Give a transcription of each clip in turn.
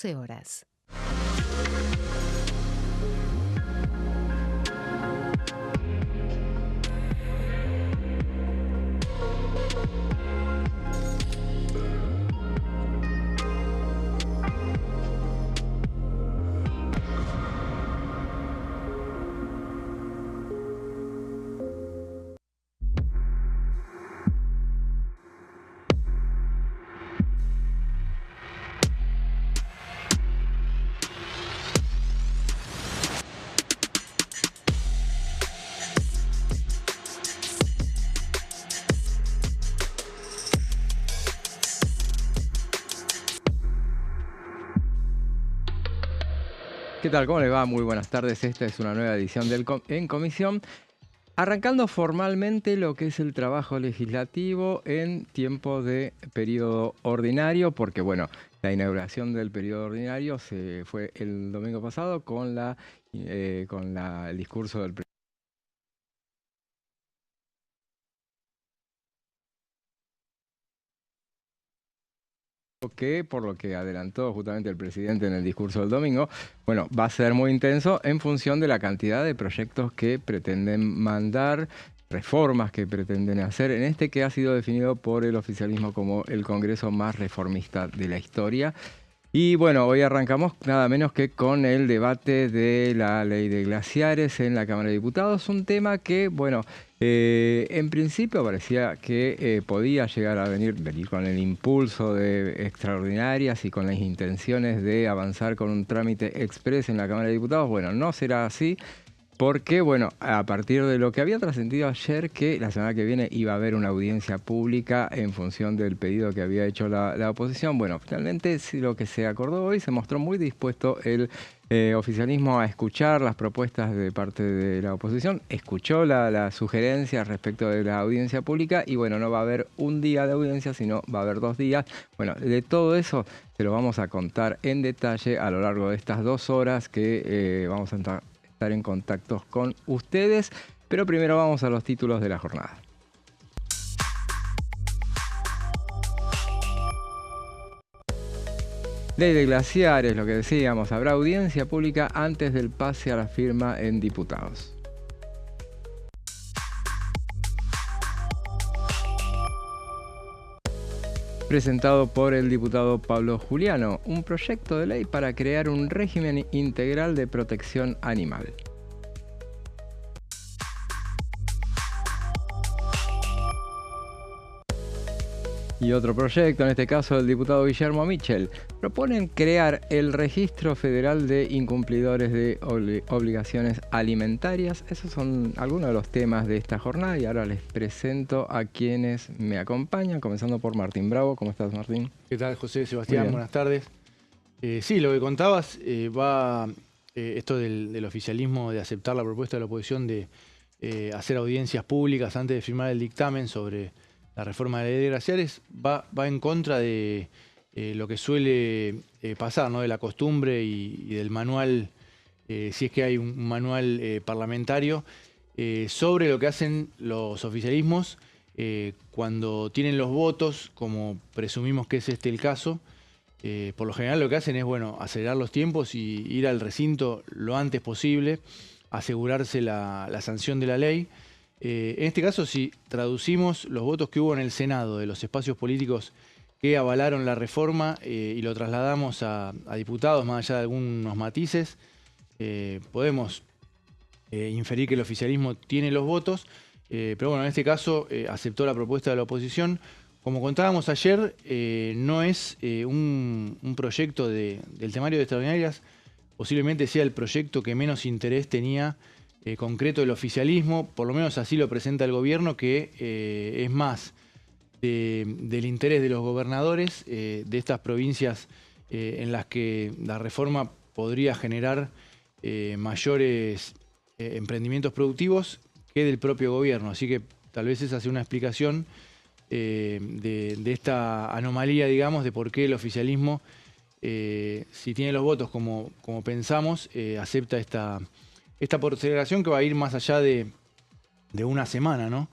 horas. ¿Qué tal? ¿Cómo les va? Muy buenas tardes. Esta es una nueva edición del En Comisión, arrancando formalmente lo que es el trabajo legislativo en tiempo de periodo ordinario, porque bueno, la inauguración del periodo ordinario se fue el domingo pasado con el discurso del presidente, que por lo que adelantó justamente el presidente en el discurso del domingo, bueno, va a ser muy intenso en función de la cantidad de proyectos que pretenden mandar, reformas que pretenden hacer, en este que ha sido definido por el oficialismo como el Congreso más reformista de la historia. Y bueno, hoy arrancamos nada menos que con el debate de la ley de glaciares en la Cámara de Diputados, un tema que, bueno, en principio parecía que podía llegar a venir con el impulso de extraordinarias y con las intenciones de avanzar con un trámite express en la Cámara de Diputados. Bueno, no será así. Porque, bueno, a partir de lo que había trascendido ayer, que la semana que viene iba a haber una audiencia pública en función del pedido que había hecho la oposición, bueno, finalmente lo que se acordó hoy, se mostró muy dispuesto el oficialismo a escuchar las propuestas de parte de la oposición, escuchó las sugerencias respecto de la audiencia pública y, bueno, no va a haber un día de audiencia, sino va a haber 2 días. Bueno, de todo eso se lo vamos a contar en detalle a lo largo de estas 2 horas que vamos a estar en contacto con ustedes, pero primero vamos a los títulos de la jornada. Ley de glaciares, lo que decíamos, habrá audiencia pública antes del pase a la firma en diputados. Presentado por el diputado Pablo Juliano, un proyecto de ley para crear un régimen integral de protección animal. Y otro proyecto, en este caso del diputado Guillermo Michel, proponen crear el Registro Federal de Incumplidores de Obligaciones Alimentarias. Esos son algunos de los temas de esta jornada y ahora les presento a quienes me acompañan, comenzando por Martín Bravo. ¿Cómo estás, Martín? ¿Qué tal, José? Sebastián, buenas tardes. Sí, lo que contabas, esto del oficialismo de aceptar la propuesta de la oposición de hacer audiencias públicas antes de firmar el dictamen sobre la reforma de la ley de glaciares, va en contra de lo que suele pasar, ¿no? De la costumbre y del manual, si es que hay un manual parlamentario, sobre lo que hacen los oficialismos cuando tienen los votos, como presumimos que es este el caso. Por lo general lo que hacen es, bueno, acelerar los tiempos y ir al recinto lo antes posible, asegurarse la sanción de la ley. En este caso, si traducimos los votos que hubo en el Senado de los espacios políticos que avalaron la reforma y lo trasladamos a diputados, más allá de algunos matices, podemos inferir que el oficialismo tiene los votos, pero bueno, en este caso aceptó la propuesta de la oposición. Como contábamos ayer, no es un proyecto del temario de extraordinarias, posiblemente sea el proyecto que menos interés tenía concreto del oficialismo, por lo menos así lo presenta el gobierno, que es más del interés de los gobernadores de estas provincias en las que la reforma podría generar mayores emprendimientos productivos que del propio gobierno. Así que tal vez esa sea una explicación de esta anomalía, digamos, de por qué el oficialismo, si tiene los votos como pensamos, acepta esta postergación que va a ir más allá de una semana, ¿no?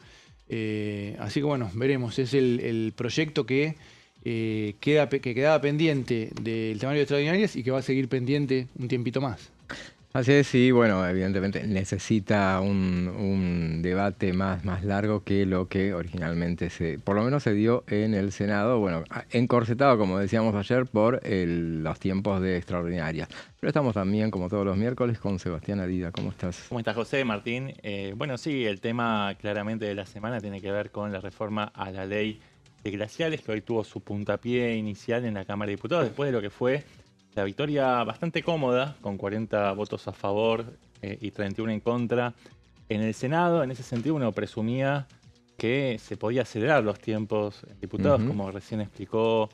Así que bueno, veremos. Es el proyecto que que quedaba pendiente del temario de extraordinarias y que va a seguir pendiente un tiempito más. Así es, sí, bueno, evidentemente necesita un debate más largo que lo que originalmente por lo menos se dio en el Senado, bueno, encorsetado, como decíamos ayer, por los tiempos de extraordinaria. Pero estamos también, como todos los miércoles, con Sebastián Adida. ¿Cómo estás? ¿Cómo estás, José, Martín? Bueno, sí, el tema claramente de la semana tiene que ver con la reforma a la ley de glaciares, que hoy tuvo su puntapié inicial en la Cámara de Diputados, después de lo que fue la victoria bastante cómoda, con 40 votos a favor y 31 en contra. En el Senado, en ese sentido, uno presumía que se podía acelerar los tiempos en diputados, como recién explicó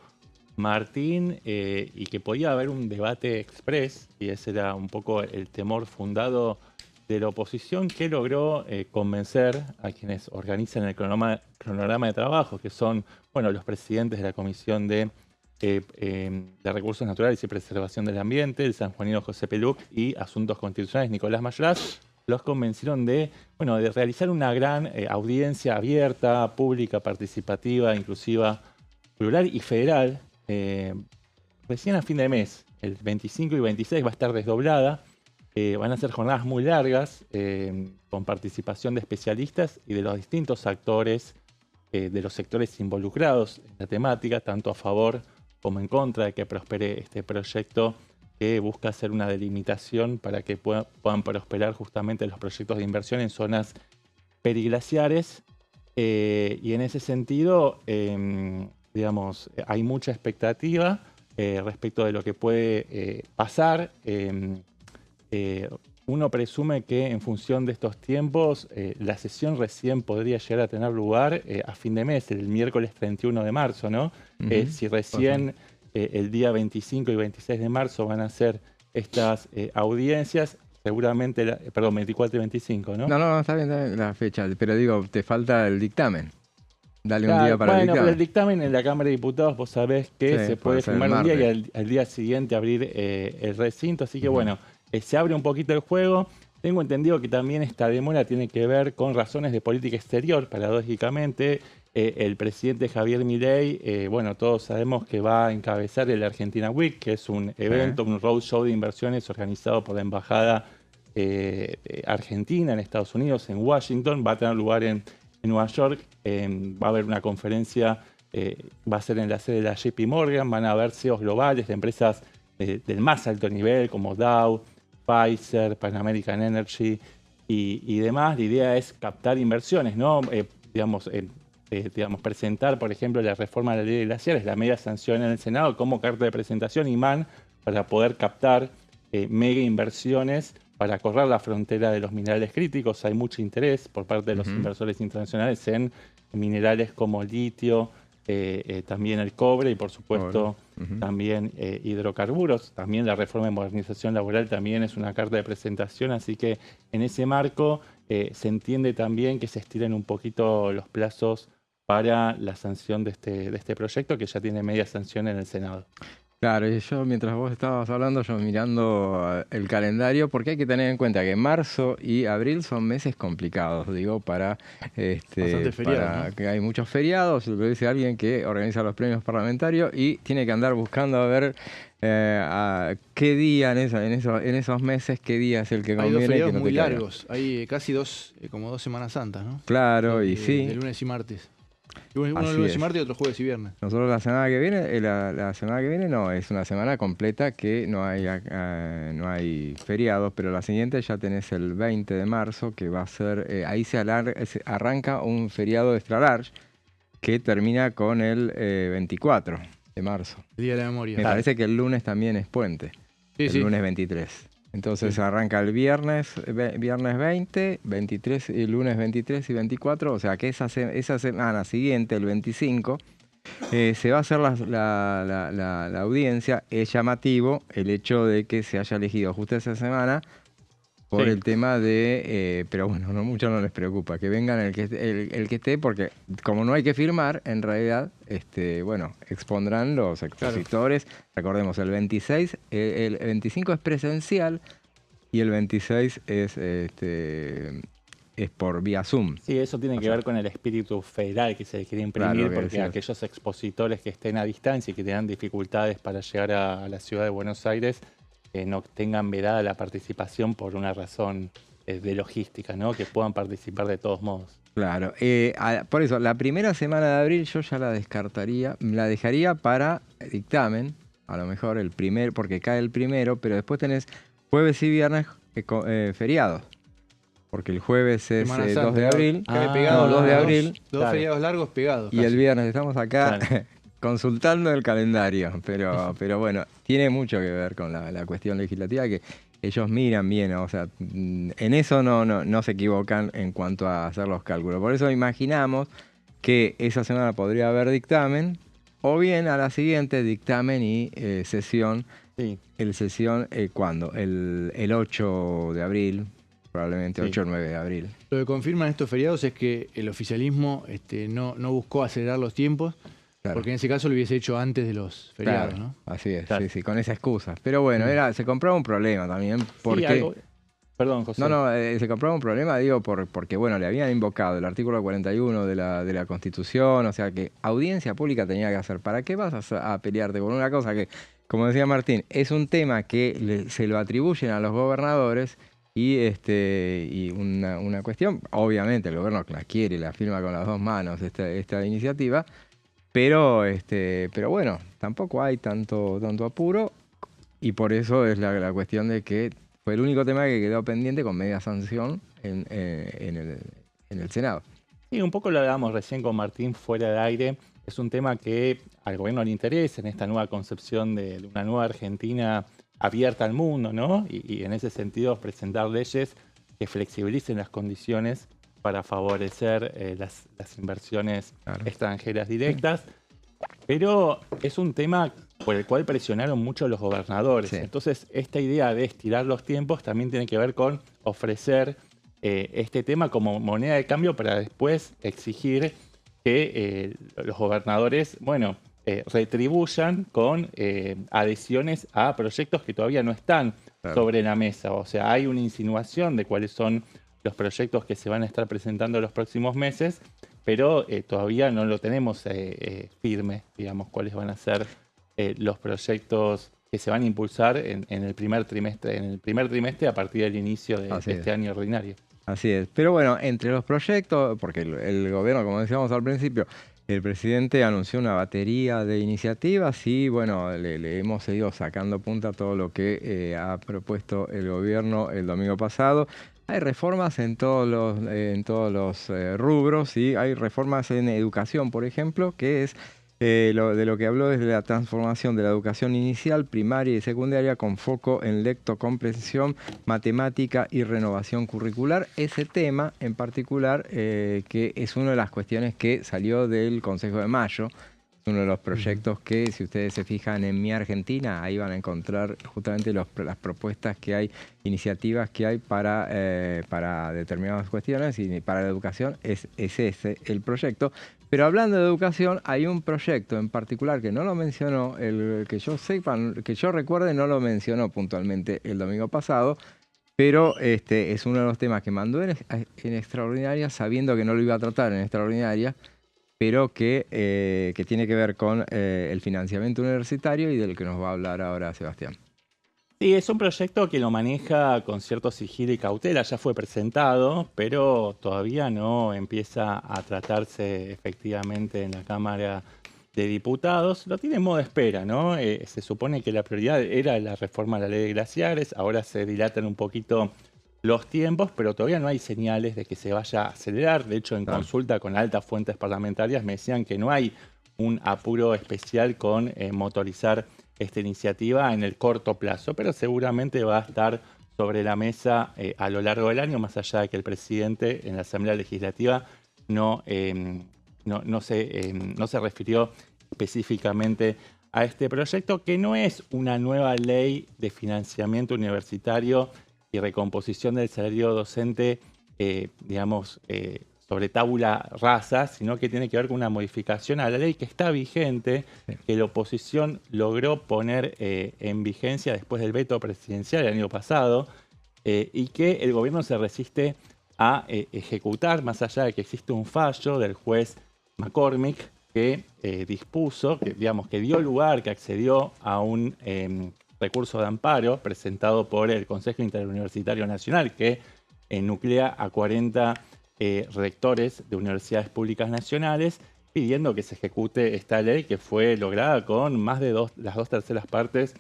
Martín, y que podía haber un debate express, y ese era un poco el temor fundado de la oposición, que logró convencer a quienes organizan el cronograma de trabajo, que son, bueno, los presidentes de la Comisión de Recursos Naturales y Preservación del Ambiente, el sanjuanino José Peluc, y Asuntos Constitucionales Nicolás Mayoraz. Los convencieron de realizar una gran audiencia abierta, pública, participativa, inclusiva, plural y federal. Recién a fin de mes, el 25 y 26, va a estar desdoblada. Van a ser jornadas muy largas, con participación de especialistas y de los distintos actores de los sectores involucrados en la temática, tanto a favor como en contra de que prospere este proyecto, que busca hacer una delimitación para que puedan prosperar justamente los proyectos de inversión en zonas periglaciares. Y en ese sentido, hay mucha expectativa respecto de lo que puede pasar. Uno presume que en función de estos tiempos, la sesión recién podría llegar a tener lugar a fin de mes, el miércoles 31 de marzo, ¿no? Si recién el día 25 y 26 de marzo van a ser estas audiencias, seguramente, perdón, 24 y 25, ¿no? No, está bien la fecha, pero digo, te falta el dictamen. Dale un día para el dictamen. Bueno, pero el dictamen en la Cámara de Diputados, vos sabés que se puede firmar un día y al día siguiente abrir el recinto, así que bueno, se abre un poquito el juego. Tengo entendido que también esta demora tiene que ver con razones de política exterior, paradójicamente. El presidente Javier Milei, bueno, todos sabemos que va a encabezar el Argentina Week, que es un evento, un roadshow de inversiones organizado por la Embajada Argentina en Estados Unidos, en Washington. Va a tener lugar en Nueva York. Va a haber una conferencia, va a ser en la sede de la JP Morgan. Van a haber CEOs globales de empresas del más alto nivel, como Dow, Pfizer, Pan American Energy y demás. La idea es captar inversiones, ¿no? Presentar, por ejemplo, la reforma de la ley de glaciares, la media sanción en el Senado, como carta de presentación imán para poder captar mega inversiones para correr la frontera de los minerales críticos. Hay mucho interés por parte de los inversores internacionales en minerales como litio, también el cobre y, por supuesto, también hidrocarburos. También la reforma de modernización laboral también es una carta de presentación, así que en ese marco se entiende también que se estiren un poquito los plazos para la sanción de este proyecto, que ya tiene media sanción en el Senado. Claro, y yo mientras vos estabas hablando, yo mirando el calendario, porque hay que tener en cuenta que marzo y abril son meses complicados, digo, para que hay muchos feriados. Lo dice alguien que organiza los premios parlamentarios y tiene que andar buscando a ver a qué día en esos meses, qué día es el que conviene. Hay dos feriados que no muy te largos, hay casi como 2 Semanas Santas, ¿no? Claro, y sí. De lunes y martes. Uno lunes y martes y otro jueves y viernes. Nosotros la semana que viene no, es una semana completa que no hay feriados, pero la siguiente ya tenés el 20 de marzo, que va a ser, ahí se arranca un feriado extra large que termina con el 24 de marzo. El Día de la Memoria. Me parece que el lunes también es puente, el lunes 23. Entonces arranca el viernes 20, 23, el lunes 23 y 24, o sea que esa semana siguiente, el 25, se va a hacer la audiencia. Es llamativo el hecho de que se haya elegido justo esa semana por el tema de, pero bueno, mucho no les preocupa, que vengan el que esté, porque como no hay que firmar, en realidad, expondrán los expositores. Claro. Recordemos, el 26, el 25 es presencial y el 26 es es por vía Zoom. Sí, eso tiene que ver con el espíritu federal que se quiere imprimir, Claro, porque aquellos expositores que estén a distancia y que tengan dificultades para llegar a la ciudad de Buenos Aires no tengan vedada la participación por una razón de logística, ¿no? Que puedan participar de todos modos. Claro, por eso la primera semana de abril yo ya la descartaría, la dejaría para dictamen, a lo mejor el primer, porque cae el primero, pero después tenés jueves y viernes feriados. Porque el jueves es 2 de abril. Cae pegado, 2 de abril. Dos feriados largos pegados. Y el viernes estamos acá consultando el calendario. Pero bueno, tiene mucho que ver con la cuestión legislativa que ellos miran bien. O sea, en eso no se equivocan en cuanto a hacer los cálculos. Por eso imaginamos que esa semana podría haber dictamen. O bien a la siguiente dictamen y sesión. Sí. Sesión, ¿cuándo? El 8 de abril. Probablemente 8 o 9 de abril. Lo que confirman estos feriados es que el oficialismo no buscó acelerar los tiempos, claro, porque en ese caso lo hubiese hecho antes de los feriados, claro, ¿no? Así es, claro. Sí, con esa excusa. Pero bueno, se compraba un problema también, porque... Perdón, José. Se compraba un problema, digo, porque bueno, le habían invocado el artículo 41 de la Constitución, o sea que audiencia pública tenía que hacer. ¿Para qué vas a pelearte con una cosa que, como decía Martín, es un tema que se lo atribuyen a los gobernadores? Y una cuestión, obviamente el gobierno la quiere, la firma con las dos manos esta iniciativa, pero bueno, tampoco hay tanto apuro y por eso es la cuestión de que fue el único tema que quedó pendiente con media sanción en el Senado. Sí, un poco lo hablábamos recién con Martín fuera de aire. Es un tema que al gobierno le interesa en esta nueva concepción de una nueva Argentina abierta al mundo, ¿no? Y en ese sentido presentar leyes que flexibilicen las condiciones para favorecer las inversiones extranjeras directas. Pero es un tema por el cual presionaron mucho los gobernadores. Sí. Entonces, esta idea de estirar los tiempos también tiene que ver con ofrecer este tema como moneda de cambio para después exigir que los gobernadores, bueno, retribuyan con adhesiones a proyectos que todavía no están sobre la mesa. O sea, hay una insinuación de cuáles son los proyectos que se van a estar presentando en los próximos meses, pero todavía no lo tenemos firme, digamos, cuáles van a ser los proyectos que se van a impulsar en el primer trimestre a partir del inicio de este año ordinario. Así es. Pero bueno, entre los proyectos, porque el gobierno, como decíamos al principio, el presidente anunció una batería de iniciativas y bueno, le hemos seguido sacando punta a todo lo que ha propuesto el gobierno el domingo pasado. Hay reformas en todos los rubros, y hay reformas en educación, por ejemplo, que es de lo que habló es de la transformación de la educación inicial, primaria y secundaria con foco en lectocomprensión, matemática y renovación curricular. Ese tema en particular, que es una de las cuestiones que salió del Consejo de Mayo, es uno de los proyectos que, si ustedes se fijan en Mi Argentina, ahí van a encontrar justamente las propuestas que hay, iniciativas que hay para determinadas cuestiones, y para la educación es ese el proyecto. Pero hablando de educación, hay un proyecto en particular que no lo mencionó, que yo recuerde, no lo mencionó puntualmente el domingo pasado, pero es uno de los temas que mandó en extraordinaria, sabiendo que no lo iba a tratar en extraordinaria, pero que tiene que ver con el financiamiento universitario y del que nos va a hablar ahora Sebastián. Sí, es un proyecto que lo maneja con cierto sigilo y cautela, ya fue presentado, pero todavía no empieza a tratarse efectivamente en la Cámara de Diputados. Lo tiene en modo de espera, ¿no? Se supone que la prioridad era la reforma de la ley de glaciares, ahora se dilatan un poquito los tiempos, pero todavía no hay señales de que se vaya a acelerar. De hecho, en consulta con altas fuentes parlamentarias me decían que no hay un apuro especial con motorizar esta iniciativa en el corto plazo, pero seguramente va a estar sobre la mesa a lo largo del año, más allá de que el presidente en la Asamblea Legislativa no se refirió específicamente a este proyecto, que no es una nueva ley de financiamiento universitario y recomposición del salario docente, sobre tabula rasa, sino que tiene que ver con una modificación a la ley que está vigente, que la oposición logró poner en vigencia después del veto presidencial el año pasado, y que el gobierno se resiste a ejecutar, más allá de que existe un fallo del juez McCormick que dispuso, que dio lugar, que accedió a un recurso de amparo presentado por el Consejo Interuniversitario Nacional, que nuclea a 40 rectores de universidades públicas nacionales, pidiendo que se ejecute esta ley que fue lograda con más de las 2/3 partes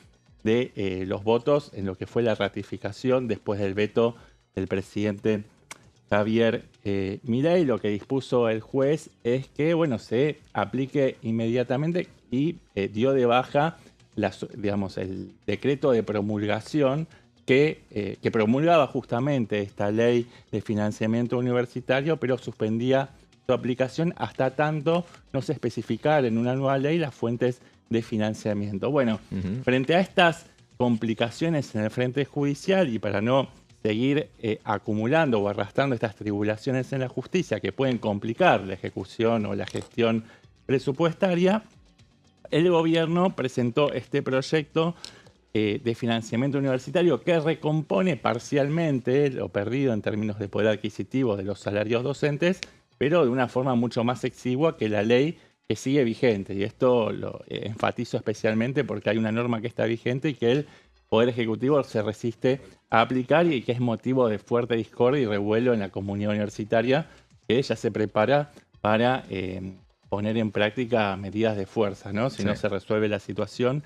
de los votos en lo que fue la ratificación después del veto del presidente Javier Milei. Lo que dispuso el juez es que se aplique inmediatamente y dio de baja el decreto de promulgación que promulgaba justamente esta ley de financiamiento universitario, pero suspendía su aplicación hasta tanto no se especificara en una nueva ley las fuentes de financiamiento. Bueno, frente a estas complicaciones en el frente judicial y para no seguir acumulando o arrastrando estas tribulaciones en la justicia que pueden complicar la ejecución o la gestión presupuestaria, el gobierno presentó este proyecto de financiamiento universitario que recompone parcialmente lo perdido en términos de poder adquisitivo de los salarios docentes, pero de una forma mucho más exigua que la ley que sigue vigente. Y esto lo enfatizo especialmente porque hay una norma que está vigente y que el Poder Ejecutivo se resiste a aplicar y que es motivo de fuerte discordia y revuelo en la comunidad universitaria, que ya se prepara para poner en práctica medidas de fuerza, ¿no? Si no se resuelve la situación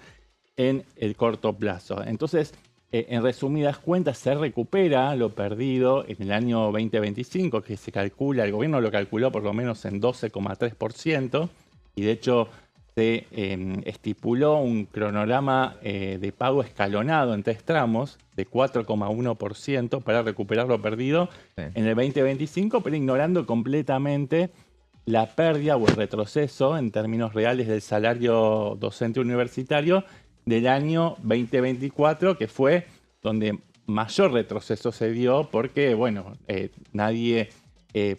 en el corto plazo. Entonces, en resumidas cuentas, se recupera lo perdido en el año 2025, que se calcula, el gobierno lo calculó por lo menos en 12,3%, y de hecho se estipuló un cronograma de pago escalonado en 3 tramos de 4,1% para recuperar lo perdido en el 2025, pero ignorando completamente la pérdida o el retroceso en términos reales del salario docente universitario del año 2024, que fue donde mayor retroceso se dio porque, nadie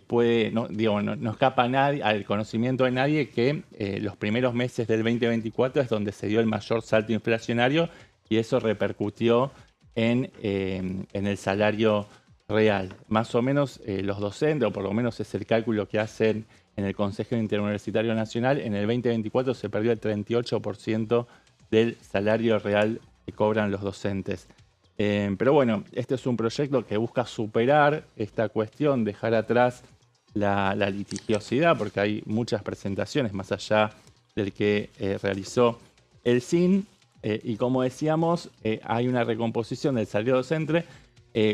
puede, no escapa a nadie, al conocimiento de nadie que los primeros meses del 2024 es donde se dio el mayor salto inflacionario y eso repercutió en el salario real. Más o menos los docentes, o por lo menos es el cálculo que hacen en el Consejo Interuniversitario Nacional, en el 2024 se perdió el 38% del salario real que cobran los docentes. Pero bueno, este es un proyecto que busca superar esta cuestión, dejar atrás la litigiosidad, porque hay muchas presentaciones más allá del que realizó el SIN. Y como decíamos, hay una recomposición del salario docente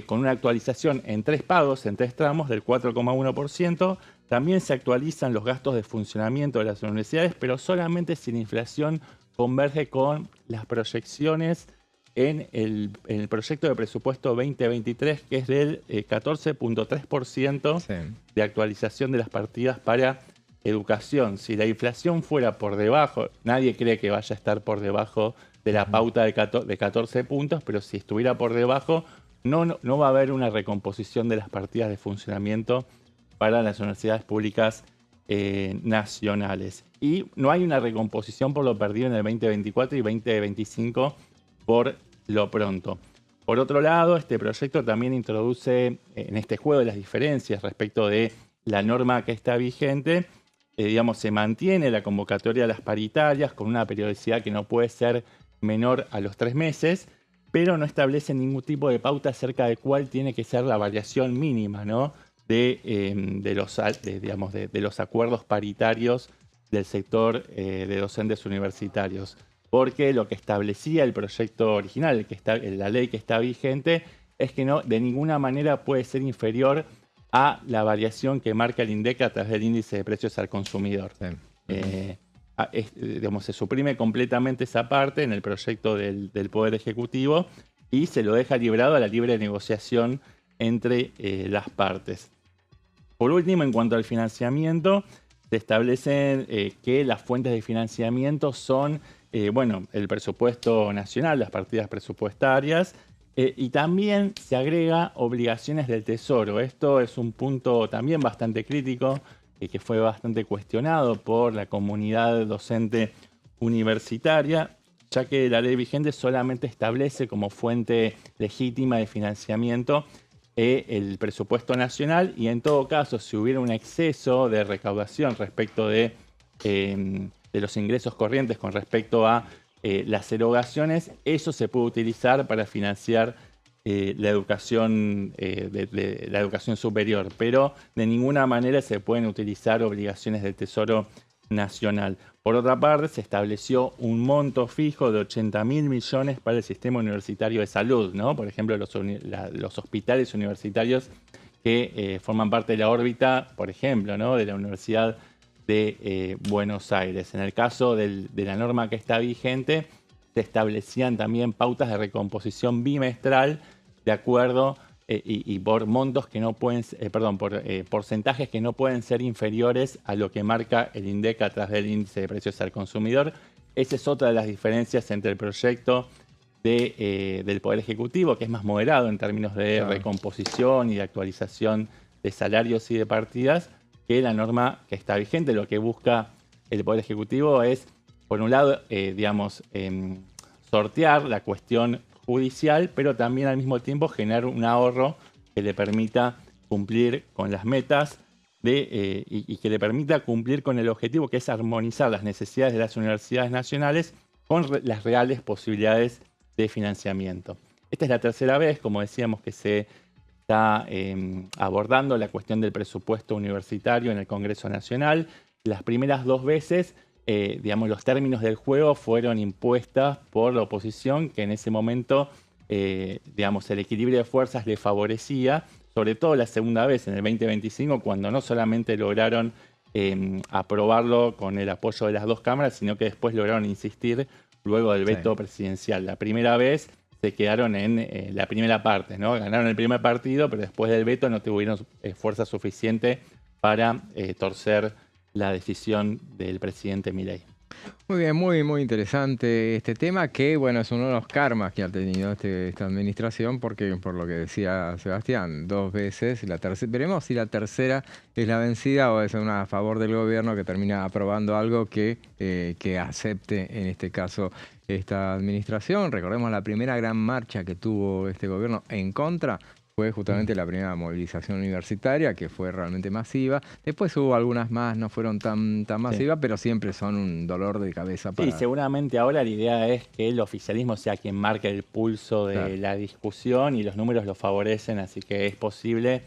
con una actualización en 3 pagos, en 3 tramos del 4,1%. También se actualizan los gastos de funcionamiento de las universidades, pero solamente si la inflación converge con las proyecciones en el proyecto de presupuesto 2023, que es del 14,3% de actualización de las partidas para educación. Si la inflación fuera por debajo, nadie cree que vaya a estar por debajo de la pauta de 14 puntos, pero si estuviera por debajo, no va a haber una recomposición de las partidas de funcionamiento para las universidades públicas nacionales. Y no hay una recomposición por lo perdido en el 2024 y 2025 por lo pronto. Por otro lado, este proyecto también introduce en este juego de las diferencias respecto de la norma que está vigente, se mantiene la convocatoria de las paritarias con una periodicidad que no puede ser menor a los 3 meses, pero no establece ningún tipo de pauta acerca de cuál tiene que ser la variación mínima, ¿no?, de los acuerdos paritarios del sector de docentes universitarios. Porque lo que establecía el proyecto original, la ley que está vigente, es que de ninguna manera puede ser inferior a la variación que marca el INDEC a través del índice de precios al consumidor. Se suprime completamente esa parte en el proyecto del Poder Ejecutivo y se lo deja librado a la libre negociación entre las partes. Por último, en cuanto al financiamiento, se establecen que las fuentes de financiamiento son el presupuesto nacional, las partidas presupuestarias, y también se agrega obligaciones del Tesoro. Esto es un punto también bastante crítico, que fue bastante cuestionado por la comunidad docente universitaria, ya que la ley vigente solamente establece como fuente legítima de financiamiento el presupuesto nacional, y en todo caso, si hubiera un exceso de recaudación respecto de los ingresos corrientes con respecto a las erogaciones, eso se puede utilizar para financiar la educación, la educación superior, pero de ninguna manera se pueden utilizar obligaciones del Tesoro Nacional. Por otra parte, se estableció un monto fijo de 80.000 millones para el sistema universitario de salud, ¿no? Por ejemplo, los hospitales universitarios que forman parte de la órbita, por ejemplo, ¿no?, de la Universidad de Buenos Aires. En el caso de la norma que está vigente, se establecían también pautas de recomposición bimestral de acuerdo y por montos que no pueden, por porcentajes que no pueden ser inferiores a lo que marca el INDEC a través del índice de precios al consumidor. Esa es otra de las diferencias entre el proyecto del Poder Ejecutivo, que es más moderado en términos de recomposición y de actualización de salarios y de partidas, que la norma que está vigente. Lo que busca el Poder Ejecutivo es, por un lado, sortear la cuestión judicial, pero también al mismo tiempo generar un ahorro que le permita cumplir con las metas y que le permita cumplir con el objetivo, que es armonizar las necesidades de las universidades nacionales con las reales posibilidades de financiamiento. Esta es la tercera vez, como decíamos, que se está abordando la cuestión del presupuesto universitario en el Congreso Nacional. Las primeras 2 veces, los términos del juego fueron impuestas por la oposición, que en ese momento, el equilibrio de fuerzas le favorecía, sobre todo la segunda vez, en el 2025, cuando no solamente lograron aprobarlo con el apoyo de las 2 cámaras, sino que después lograron insistir luego del veto presidencial. La primera vez se quedaron en la primera parte, ¿no? Ganaron el primer partido, pero después del veto no tuvieron fuerza suficiente para torcer la decisión del presidente Milei. Muy bien, muy interesante este tema, que bueno, es uno de los karmas que ha tenido esta administración, porque por lo que decía Sebastián, 2 veces, veremos si la tercera es la vencida o es una a favor del gobierno que termina aprobando algo que acepte en este caso esta administración. Recordemos la primera gran marcha que tuvo este gobierno en contra. Fue justamente la primera movilización universitaria, que fue realmente masiva. Después hubo algunas más, no fueron tan masivas, pero siempre son un dolor de cabeza para... Sí, seguramente ahora la idea es que el oficialismo sea quien marque el pulso de la discusión, y los números lo favorecen, así que es posible.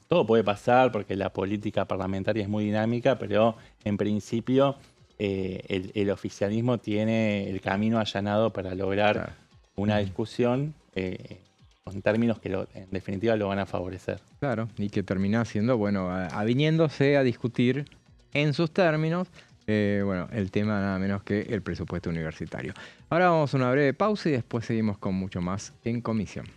Todo puede pasar porque la política parlamentaria es muy dinámica, pero en principio el oficialismo tiene el camino allanado para lograr una discusión con términos que en definitiva lo van a favorecer. Claro, y que termina siendo, aviniéndose a discutir en sus términos, el tema nada menos que el presupuesto universitario. Ahora vamos a una breve pausa y después seguimos con mucho más en comisión.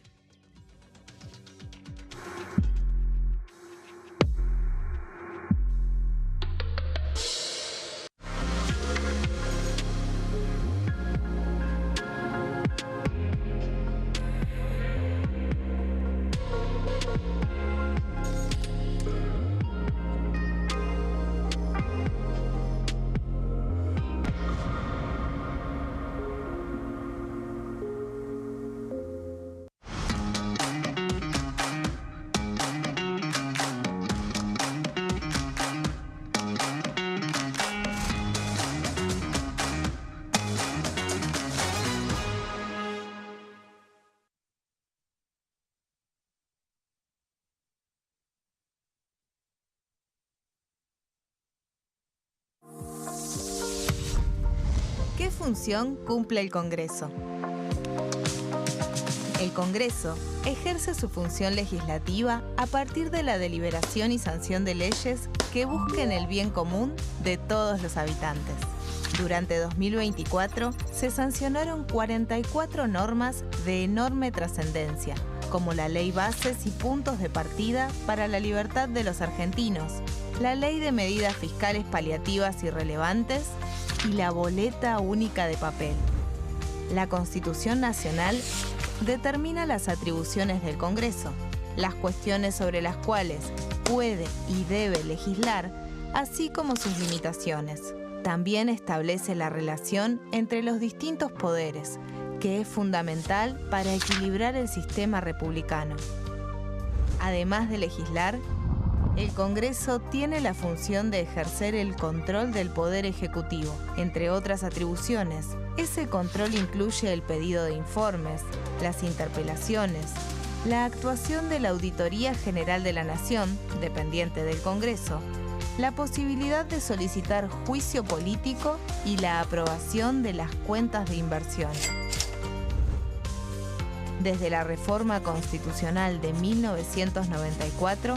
¿Qué función cumple el Congreso? El Congreso ejerce su función legislativa a partir de la deliberación y sanción de leyes que busquen el bien común de todos los habitantes. Durante 2024 se sancionaron 44 normas de enorme trascendencia, como la Ley Bases y Puntos de Partida para la Libertad de los Argentinos, la Ley de Medidas Fiscales Paliativas y Relevantes y la Boleta Única de Papel. La Constitución Nacional determina las atribuciones del Congreso, las cuestiones sobre las cuales puede y debe legislar, así como sus limitaciones. También establece la relación entre los distintos poderes, que es fundamental para equilibrar el sistema republicano. Además de legislar, el Congreso tiene la función de ejercer el control del Poder Ejecutivo. Entre otras atribuciones, ese control incluye el pedido de informes, las interpelaciones, la actuación de la Auditoría General de la Nación, dependiente del Congreso, la posibilidad de solicitar juicio político y la aprobación de las cuentas de inversión. Desde la reforma constitucional de 1994,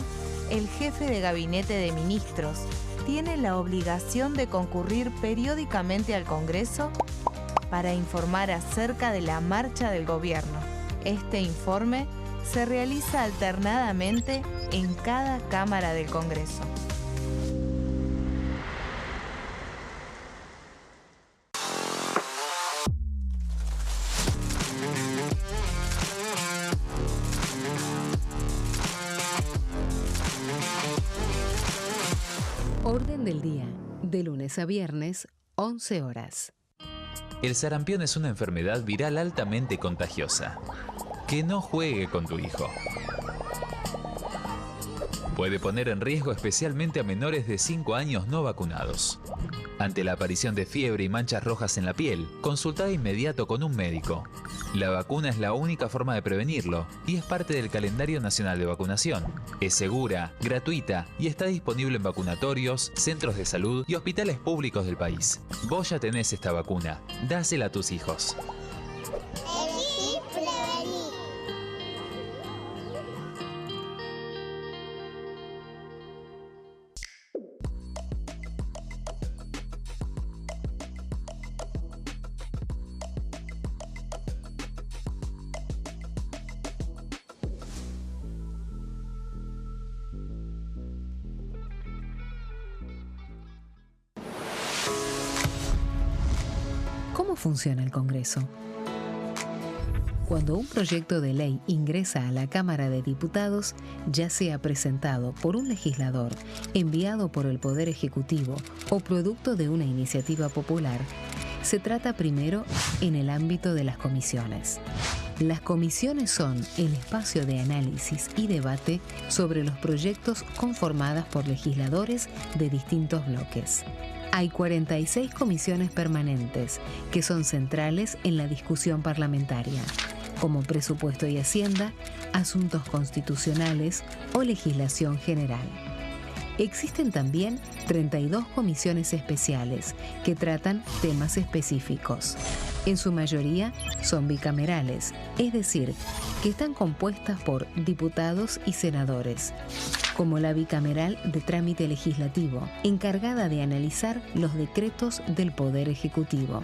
el jefe de gabinete de ministros tiene la obligación de concurrir periódicamente al Congreso para informar acerca de la marcha del gobierno. Este informe se realiza alternadamente en cada Cámara del Congreso. Orden del día, de lunes a viernes, 11 horas. El sarampión es una enfermedad viral altamente contagiosa. Que no juegue con tu hijo. Puede poner en riesgo especialmente a menores de 5 años no vacunados. Ante la aparición de fiebre y manchas rojas en la piel, consulta de inmediato con un médico. La vacuna es la única forma de prevenirlo y es parte del calendario nacional de vacunación. Es segura, gratuita y está disponible en vacunatorios, centros de salud y hospitales públicos del país. Vos ya tenés esta vacuna. Dásela a tus hijos. ¿Cómo funciona el Congreso? Cuando un proyecto de ley ingresa a la Cámara de Diputados, ya sea presentado por un legislador, enviado por el Poder Ejecutivo o producto de una iniciativa popular, se trata primero en el ámbito de las comisiones. Las comisiones son el espacio de análisis y debate sobre los proyectos conformadas por legisladores de distintos bloques. Hay 46 comisiones permanentes que son centrales en la discusión parlamentaria, como Presupuesto y Hacienda, Asuntos Constitucionales o Legislación General. Existen también 32 comisiones especiales que tratan temas específicos. En su mayoría son bicamerales, es decir, que están compuestas por diputados y senadores, como la bicameral de trámite legislativo, encargada de analizar los decretos del Poder Ejecutivo.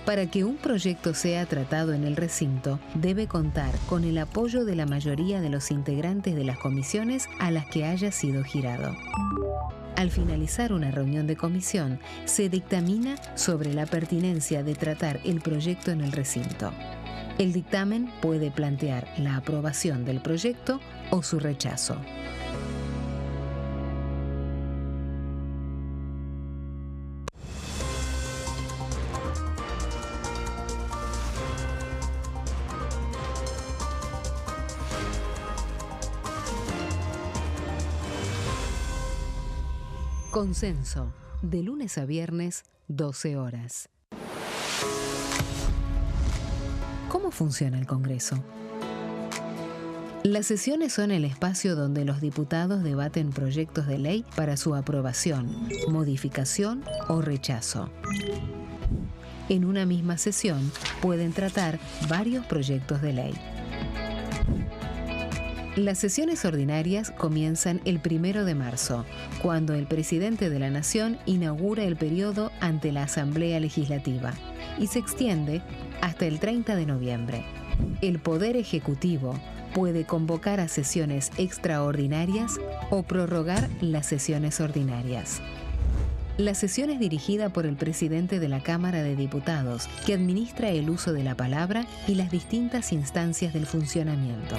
Para que un proyecto sea tratado en el recinto, debe contar con el apoyo de la mayoría de los integrantes de las comisiones a las que haya sido girado. Al finalizar una reunión de comisión, se dictamina sobre la pertinencia de tratar el proyecto en el recinto. El dictamen puede plantear la aprobación del proyecto o su rechazo. Consenso, de lunes a viernes, 12 horas. ¿Cómo funciona el Congreso? Las sesiones son el espacio donde los diputados debaten proyectos de ley para su aprobación, modificación o rechazo. En una misma sesión pueden tratar varios proyectos de ley. Las sesiones ordinarias comienzan el 1 de marzo, cuando el presidente de la Nación inaugura el periodo ante la Asamblea Legislativa y se extiende hasta el 30 de noviembre. El Poder Ejecutivo puede convocar a sesiones extraordinarias o prorrogar las sesiones ordinarias. La sesión es dirigida por el presidente de la Cámara de Diputados, que administra el uso de la palabra y las distintas instancias del funcionamiento.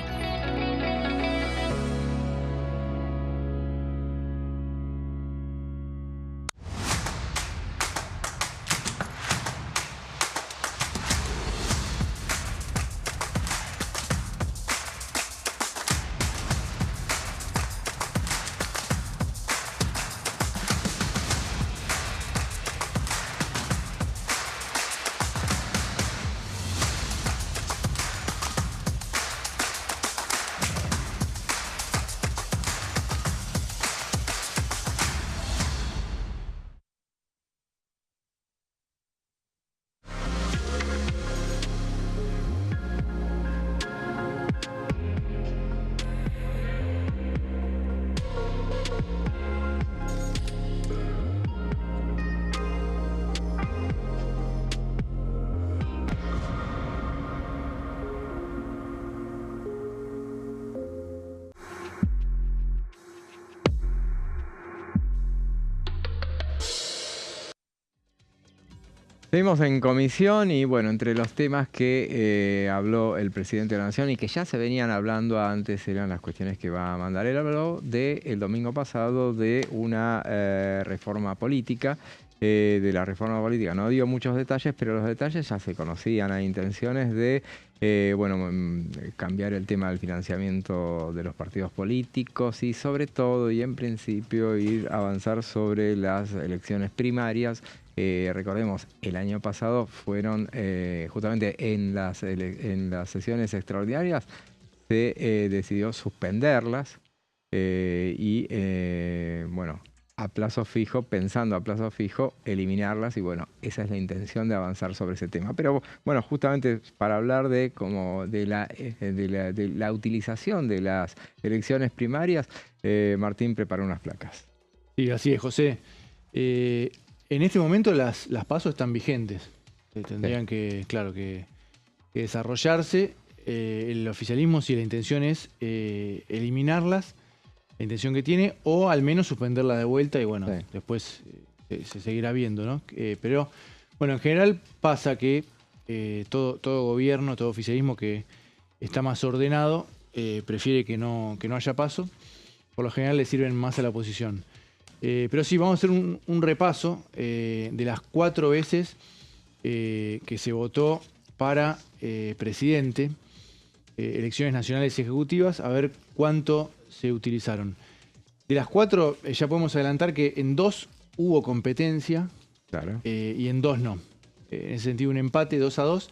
Seguimos en comisión y bueno, entre los temas que habló el presidente de la Nación y que ya se venían hablando antes eran las cuestiones que va a mandar. Él habló el domingo pasado de una reforma política. De la reforma política no dio muchos detalles, pero los detalles ya se conocían. Hay intenciones de cambiar el tema del financiamiento de los partidos políticos y sobre todo y en principio avanzar sobre las elecciones primarias. Recordemos, el año pasado fueron justamente en las sesiones extraordinarias se decidió suspenderlas bueno, a plazo fijo, pensando a plazo fijo, eliminarlas y bueno, esa es la intención de avanzar sobre ese tema. Pero bueno, justamente para hablar de la utilización de las elecciones primarias, Martín preparó unas placas. Sí, así es, José. En este momento las PASO están vigentes. Tendrían que desarrollarse. El oficialismo, si la intención es eliminarlas, la intención que tiene, o al menos suspenderla de vuelta y bueno, después se seguirá viendo, ¿no? Pero bueno, en general pasa que todo gobierno, todo oficialismo que está más ordenado, prefiere que no haya paso. Por lo general le sirven más a la oposición. Pero sí, vamos a hacer un repaso de las 4 veces que se votó para presidente, elecciones nacionales y ejecutivas, a ver cuánto se utilizaron. De las 4, ya podemos adelantar que en 2 hubo competencia, claro, y en 2 no. En ese sentido, un empate 2-2.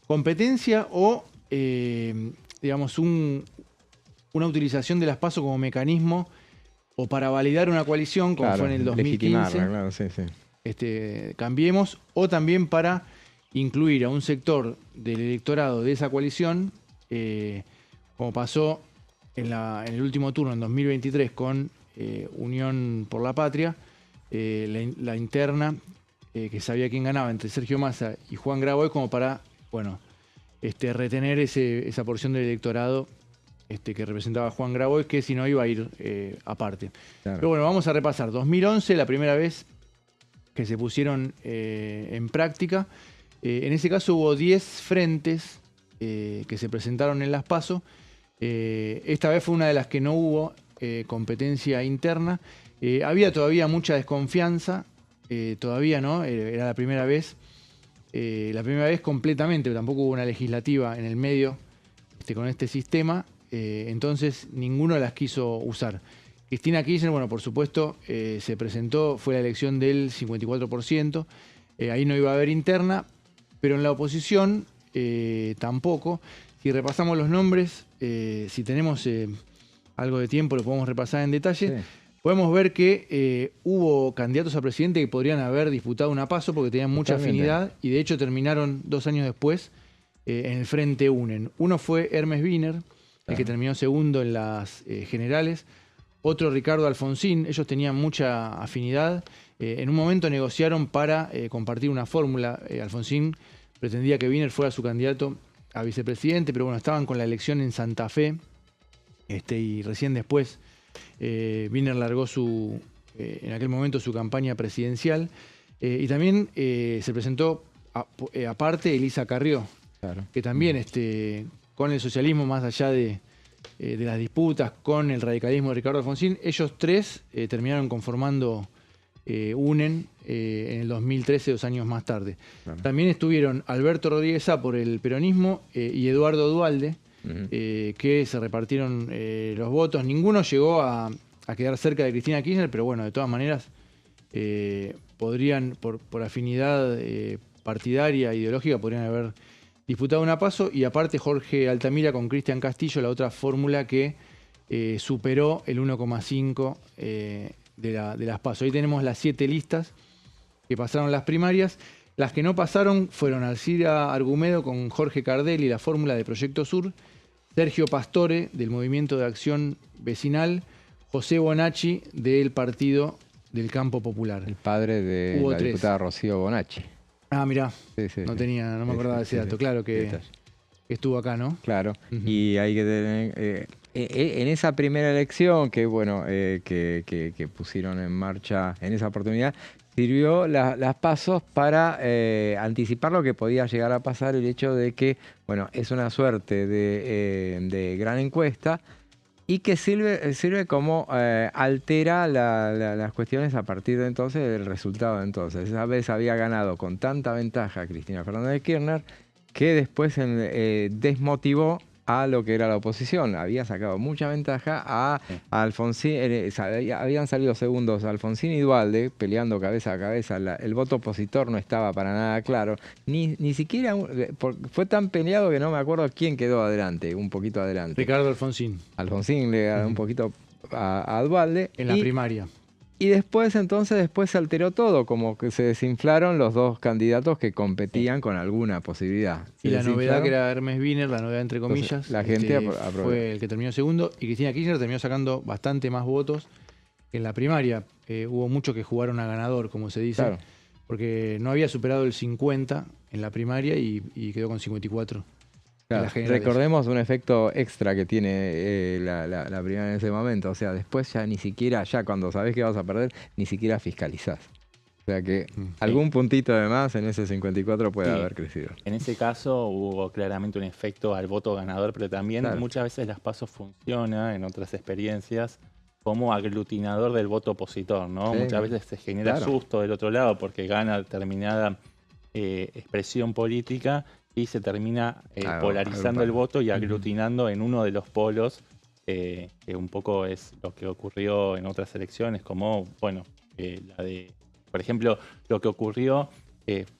Competencia o, digamos, una utilización de las PASO como mecanismo o para validar una coalición, como fue en el 2015. Claro, sí. Cambiemos, o también para incluir a un sector del electorado de esa coalición, como pasó en el último turno, en 2023, con Unión por la Patria, la interna, que sabía quién ganaba entre Sergio Massa y Juan Grabois, como para, bueno, retener esa porción del electorado que representaba a Juan Grabois, que si no iba a ir aparte. Claro. Pero bueno, vamos a repasar. 2011, la primera vez que se pusieron en práctica. En ese caso hubo 10 frentes que se presentaron en las PASO. Esta vez fue una de las que no hubo competencia interna. Había todavía mucha desconfianza, todavía no, era la primera vez completamente, pero tampoco hubo una legislativa en el medio con este sistema, entonces ninguno las quiso usar. Cristina Kirchner, bueno, por supuesto, se presentó, fue la elección del 54%, ahí no iba a haber interna, pero en la oposición tampoco. Si repasamos los nombres, si tenemos algo de tiempo lo podemos repasar en detalle. Sí. Podemos ver que hubo candidatos a presidente que podrían haber disputado una PASO porque tenían mucha afinidad y de hecho terminaron 2 años después en el Frente UNEN. Uno fue Hermes Wiener, el que terminó segundo en las generales. Otro, Ricardo Alfonsín. Ellos tenían mucha afinidad. En un momento negociaron para compartir una fórmula. Alfonsín pretendía que Wiener fuera su candidato a vicepresidente, pero bueno, estaban con la elección en Santa Fe, y recién después Wiener largó en aquel momento su campaña presidencial, y también se presentó aparte Elisa Carrió, claro, que también con el socialismo, más allá de las disputas con el radicalismo de Ricardo Alfonsín, ellos 3 terminaron conformando UNEN en el 2013, 2 años más tarde. Claro. También estuvieron Alberto Rodríguez Sá por el peronismo y Eduardo Duhalde, que se repartieron los votos. Ninguno llegó a quedar cerca de Cristina Kirchner, pero bueno, de todas maneras podrían, por afinidad partidaria, ideológica, podrían haber disputado una PASO. Y aparte Jorge Altamira con Cristian Castillo, la otra fórmula que superó el 1,5 de las PASO. Ahí tenemos las 7 listas que pasaron las primarias. Las que no pasaron fueron Alcira Argumedo con Jorge Cardelli, la fórmula de Proyecto Sur, Sergio Pastore del Movimiento de Acción Vecinal, José Bonacci del Partido del Campo Popular. El padre de la diputada Rocío Bonacci. Ah, mirá, no me acordaba de ese dato. Claro que estuvo acá, ¿no? Claro, y hay que tener... en esa primera elección que pusieron en marcha en esa oportunidad, sirvió las PASO para anticipar lo que podía llegar a pasar, el hecho de que, bueno, es una suerte de gran encuesta y que sirve como altera las cuestiones a partir de entonces del resultado de entonces. Esa vez había ganado con tanta ventaja Cristina Fernández de Kirchner que después desmotivó a lo que era la oposición. Había sacado mucha ventaja a Alfonsín, habían salido segundos Alfonsín y Duhalde peleando cabeza a cabeza. El voto opositor no estaba para nada claro. Ni siquiera fue tan peleado que no me acuerdo quién quedó adelante, un poquito adelante. Ricardo Alfonsín. Alfonsín le ganó un poquito a Duhalde. En la primaria. Y después se alteró todo, como que se desinflaron los dos candidatos que competían con alguna posibilidad. Y la novedad que era Hermes Wiener, la novedad entre comillas, entonces, la gente fue el que terminó segundo, y Cristina Kirchner terminó sacando bastante más votos que en la primaria. Hubo muchos que jugaron a ganador, como se dice, claro, porque no había superado el 50 en la primaria y quedó con 54. Claro, recordemos un efecto extra que tiene la primaria en ese momento. O sea, después ya ni siquiera, ya cuando sabés que vas a perder, ni siquiera fiscalizás. O sea que algún puntito de más en ese 54 puede haber crecido. En ese caso hubo claramente un efecto al voto ganador, pero también muchas veces las PASO funciona en otras experiencias como aglutinador del voto opositor, ¿no? Muchas veces se genera susto del otro lado porque gana determinada expresión política y se termina polarizando el voto y aglutinando en uno de los polos, que un poco es lo que ocurrió en otras elecciones, como, bueno, la de, por ejemplo, lo que ocurrió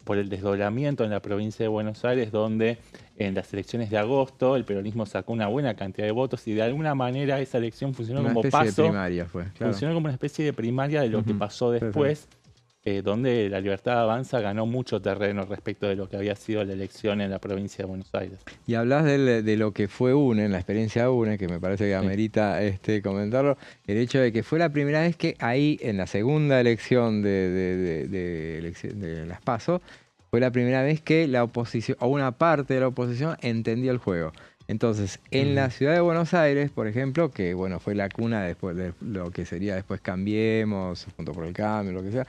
por el desdoblamiento en la provincia de Buenos Aires, donde en las elecciones de agosto el peronismo sacó una buena cantidad de votos y de alguna manera esa elección funcionó como paso. Primaria fue, claro. Funcionó como una especie de primaria de lo que pasó después. Donde la Libertad Avanza ganó mucho terreno respecto de lo que había sido la elección en la provincia de Buenos Aires. Y hablas de lo que fue UNE, la experiencia UNE, que me parece que amerita comentarlo, el hecho de que fue la primera vez que ahí, en la segunda elección de las PASO, fue la primera vez que la oposición, o una parte de la oposición, entendió el juego. Entonces, en la ciudad de Buenos Aires, por ejemplo, que bueno, fue la cuna después de lo que sería después Cambiemos, Juntos por el Cambio, lo que sea,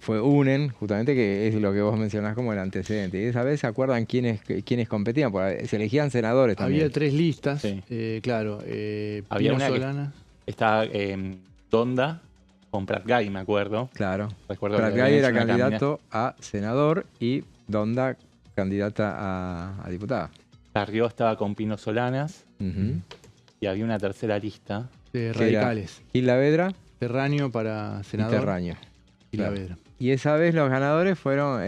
fue UNEN, justamente, que es lo que vos mencionás como el antecedente. Y esa vez se acuerdan quiénes competían, porque se elegían senadores también. Había 3 listas, claro. Había Pino una Solana. Estaba Donda con Pratgay, me acuerdo. Claro. Pratgay era candidato a senador y Donda candidata a diputada. Carrió estaba con Pino Solanas y había una tercera lista. De radicales. ¿Y Lavedra? Terraño para senador. Y Terraño. Y Lavedra. Y esa vez los ganadores fueron,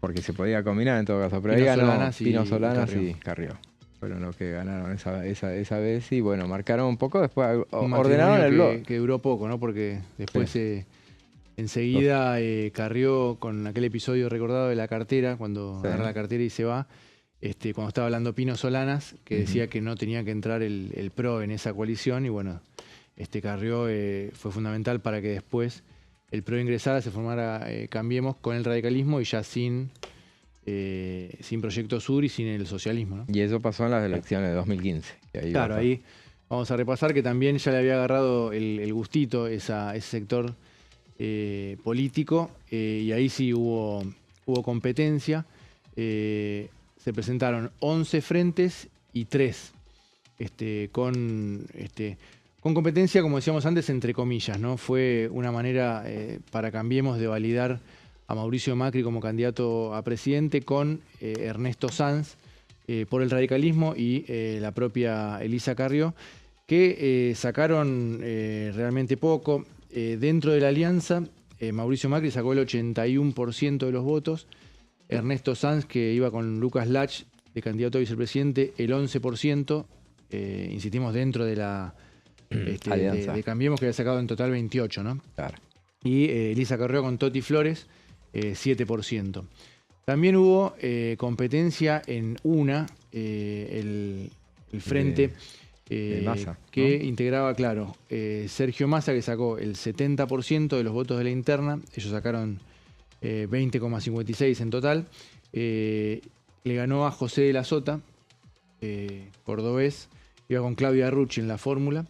porque se podía combinar en todo caso, pero ahí ganó Pino Solanas y Carrió. Fueron los que ganaron esa vez y bueno, marcaron un poco, después ordenaron el bloque. Que duró poco, ¿no? Porque después enseguida Carrió con aquel episodio recordado de la cartera, cuando agarra la cartera y se va. Cuando estaba hablando Pino Solanas, que decía que no tenía que entrar el PRO en esa coalición, y bueno, Carrió fue fundamental para que después el PRO ingresara, se formara Cambiemos con el radicalismo y ya sin Proyecto Sur y sin el socialismo, ¿no? Y eso pasó en las elecciones de 2015. Claro, ahí vamos a repasar que también ya le había agarrado el gustito ese sector político, y ahí sí hubo competencia. Se presentaron 11 frentes y 3 con competencia, como decíamos antes, entre comillas, ¿no? Fue una manera para Cambiemos de validar a Mauricio Macri como candidato a presidente con Ernesto Sanz por el radicalismo y la propia Elisa Carrió, que sacaron realmente poco. Dentro de la alianza, Mauricio Macri sacó el 81% de los votos. Ernesto Sanz, que iba con Lucas Lach, de candidato a vicepresidente, el 11%. Insistimos, dentro de la de Cambiemos, que había sacado en total 28, ¿no? Claro. Y Elisa Carrió con Toti Flores, 7%. También hubo competencia en el frente Massa, que ¿no? Integraba, claro, Sergio Massa, que sacó el 70% de los votos de la interna. Ellos sacaron 20,56 en total. Le ganó a José de la Sota, cordobés. Iba con Claudia Rucci en la fórmula.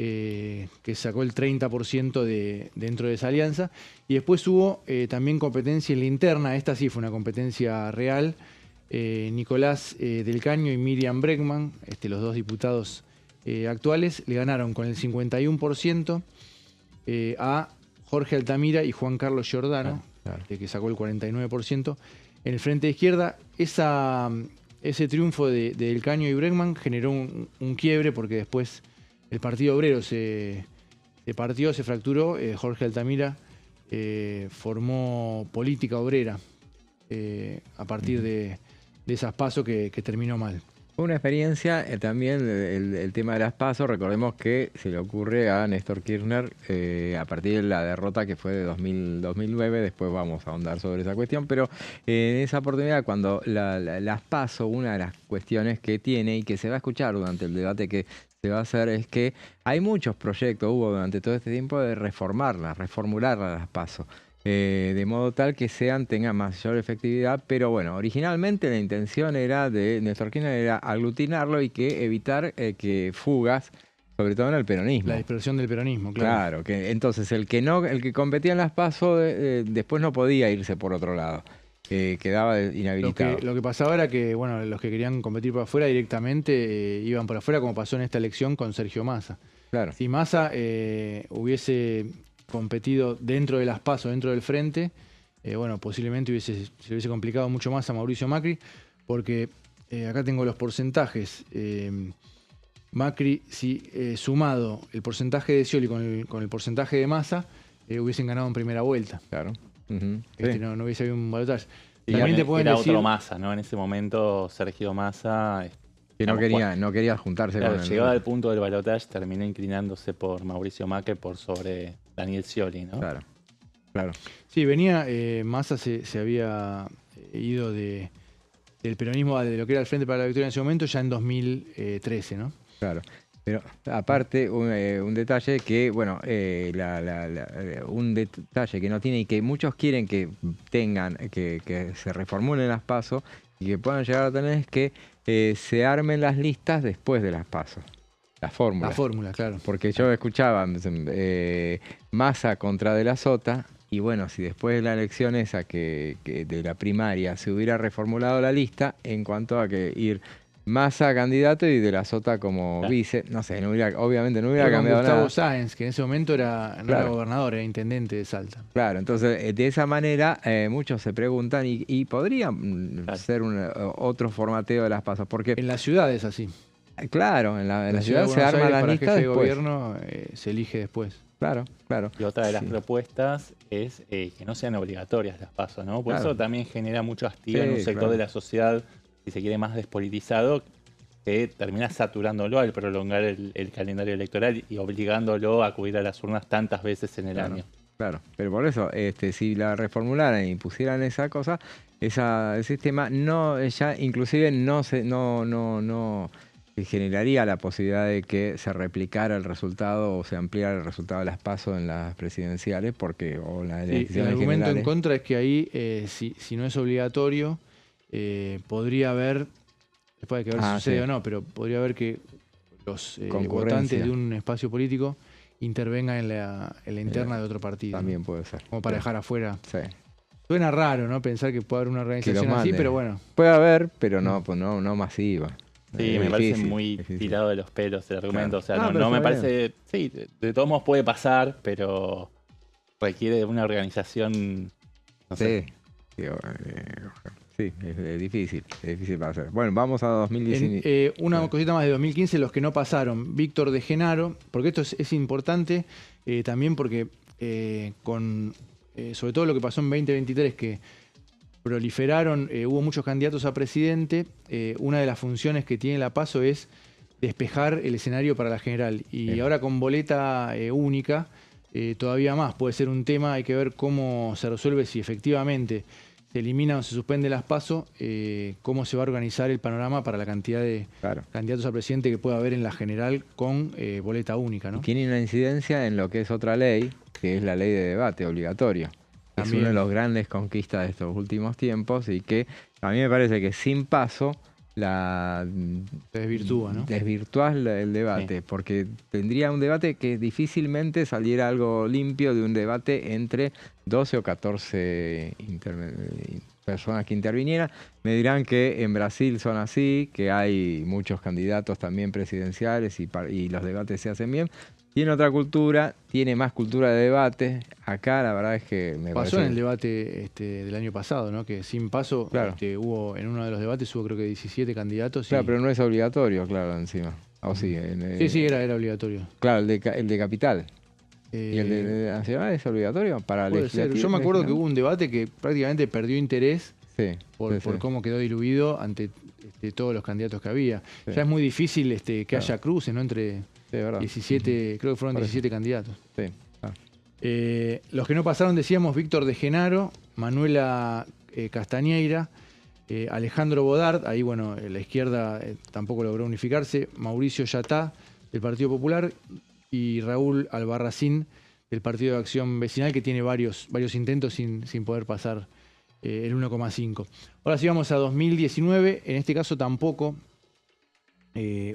que sacó el 30% dentro de esa alianza. Y después hubo también competencia en la interna, esta sí fue una competencia real. Nicolás del Caño y Miriam Bregman, los dos diputados actuales, le ganaron con el 51% a Jorge Altamira y Juan Carlos Giordano, que sacó el 49%. En el frente de izquierda, ese triunfo de Del Caño y Bregman generó un quiebre, porque después el Partido Obrero se partió, se fracturó. Jorge Altamira formó Política Obrera a partir de esas PASO que terminó mal. Fue una experiencia también el tema de las PASO. Recordemos que se le ocurre a Néstor Kirchner a partir de la derrota que fue de 2009. Después vamos a ahondar sobre esa cuestión, pero en esa oportunidad, cuando las PASO, una de las cuestiones que tiene y que se va a escuchar durante el debate que se va a hacer es que hay muchos proyectos, hubo durante todo este tiempo, de reformularlas las PASO. De modo tal que tengan mayor efectividad, pero bueno, originalmente la intención era de Néstor Kirchner era aglutinarlo y que evitar que fugas, sobre todo en el peronismo. La dispersión del peronismo, claro. Claro, que entonces el que competía en las PASO después no podía irse por otro lado. Quedaba inhabilitado. Lo que pasaba era que, bueno, los que querían competir por afuera directamente iban por afuera, como pasó en esta elección con Sergio Massa. Claro. Si Massa hubiese competido dentro de las PASO, dentro del frente, bueno, posiblemente se le hubiese complicado mucho más a Mauricio Macri, porque acá tengo los porcentajes. Macri, si sumado el porcentaje de Scioli con el porcentaje de Massa, hubiesen ganado en primera vuelta. Claro. Sí. No hubiese habido un balotaje. También te pueden decir otro Massa, ¿no? En ese momento Sergio Massa, que no quería juntarse con él. Llegaba al punto del balotaje, terminó inclinándose por Mauricio Macri por sobre Daniel Scioli, ¿no? Claro. Sí, Massa se había ido del peronismo, de lo que era el Frente para la Victoria en ese momento, ya en 2013, ¿no? Claro. Pero aparte, un detalle que, bueno, un detalle que no tiene y que muchos quieren que tengan, que se reformulen las PASO y que puedan llegar a tener, es que se armen las listas después de las PASO. La fórmula, claro. Porque yo escuchaba Massa contra De la Sota, y bueno, si después de la elección esa que de la primaria se hubiera reformulado la lista en cuanto a que ir Massa candidato y De la Sota como vice, no sé, obviamente no hubiera cambiado nada. Gustavo Sáenz, que en ese momento no era gobernador, era intendente de Salta. Claro, entonces de esa manera muchos se preguntan y podría ser otro formateo de las PASO, porque en las ciudades así. Claro, en la ciudad se arma la lista jefe después. De gobierno se elige después. Claro. Y otra de las propuestas es que no sean obligatorias las PASO, ¿no? Por eso también genera mucho hastío en un sector de la sociedad, si se quiere, más despolitizado, que termina saturándolo al prolongar el calendario electoral y obligándolo a acudir a las urnas tantas veces en el año. Claro, pero por eso, si la reformularan y pusieran esa cosa, ese sistema inclusive no generaría la posibilidad de que se replicara el resultado o se ampliara el resultado de las PASO en las presidenciales, o las elecciones el argumento generales. En contra es que ahí, si no es obligatorio, podría haber, después hay que ver si sucede o no, pero podría haber que los votantes de un espacio político intervengan en la interna de otro partido. También puede ser. Como para dejar afuera. Sí. Suena raro, ¿no? Pensar que puede haber una organización así, pero bueno. Puede haber, pero no masiva. Sí, me parece muy tirado de los pelos el argumento. Claro. O sea, no me parece. Sí, de todos modos puede pasar, pero requiere de una organización. No sé. Sí, es difícil para hacer. Bueno, vamos a 2019. Una cosita más de 2015, los que no pasaron. Víctor de Genaro, porque esto es importante también porque sobre todo lo que pasó en 2023, que proliferaron, hubo muchos candidatos a presidente. Una de las funciones que tiene la PASO es despejar el escenario para la general. Y ahora con boleta única, todavía más. Puede ser un tema, hay que ver cómo se resuelve, si efectivamente se eliminan o se suspenden las PASO, cómo se va a organizar el panorama para la cantidad de candidatos a presidente que pueda haber en la general con boleta única, ¿no? Tiene una incidencia en lo que es otra ley, que es la ley de debate obligatorio. Es una de las grandes conquistas de estos últimos tiempos y que a mí me parece que sin PASO desvirtúa, ¿no? Desvirtuás el debate, porque tendría un debate que difícilmente saliera algo limpio de un debate entre 12 o 14 personas que intervinieran. Me dirán que en Brasil son así, que hay muchos candidatos también presidenciales y los debates se hacen bien. Tiene otra cultura, tiene más cultura de debate. Acá la verdad es que me pasó parece... en el debate del año pasado, ¿no? Que sin paso, claro, hubo en uno de los debates hubo creo que 17 candidatos. Claro, pero no es obligatorio, claro, encima. ¿O sí? Sí, era obligatorio. Claro, el de capital. ¿Y el de nacional es obligatorio para legislativo? Yo me acuerdo que hubo un debate que prácticamente perdió interés por cómo quedó diluido ante todos los candidatos que había. Sí. Ya es muy difícil que haya cruces, ¿no? Entre 17, creo que fueron 17 candidatos. Sí. Los que no pasaron, decíamos, Víctor de Genaro, Manuela Castañeira, Alejandro Bodart, ahí bueno, la izquierda tampoco logró unificarse, Mauricio Yatá, del Partido Popular, y Raúl Albarracín, del Partido de Acción Vecinal, que tiene varios intentos sin poder pasar el 1,5. Ahora sí vamos a 2019, en este caso tampoco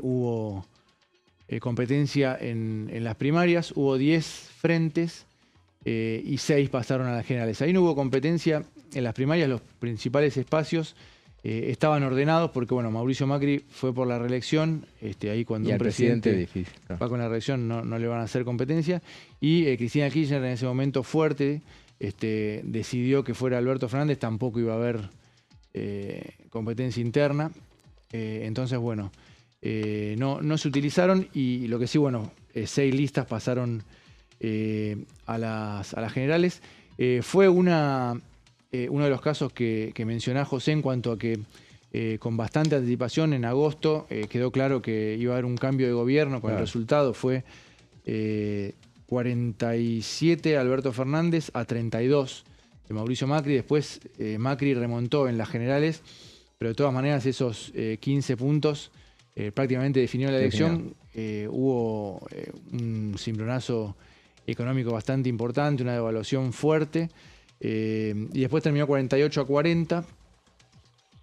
hubo competencia en las primarias, hubo 10 frentes y 6 pasaron a las generales. Ahí no hubo competencia en las primarias, los principales espacios estaban ordenados porque bueno, Mauricio Macri fue por la reelección, ahí cuando un presidente difícil, va con la reelección no le van a hacer competencia, y Cristina Kirchner en ese momento fuerte decidió que fuera Alberto Fernández, tampoco iba a haber competencia interna, entonces bueno, no se utilizaron, y lo que sí, bueno, 6 listas pasaron a las generales. Fue uno de los casos que mencioná José en cuanto a que con bastante anticipación en agosto quedó claro que iba a haber un cambio de gobierno. Con el resultado fue 47 Alberto Fernández a 32 de Mauricio Macri. Después Macri remontó en las generales, pero de todas maneras esos 15 puntos prácticamente definió la elección. Hubo un cimbronazo económico bastante importante, una devaluación fuerte, y después terminó 48 a 40.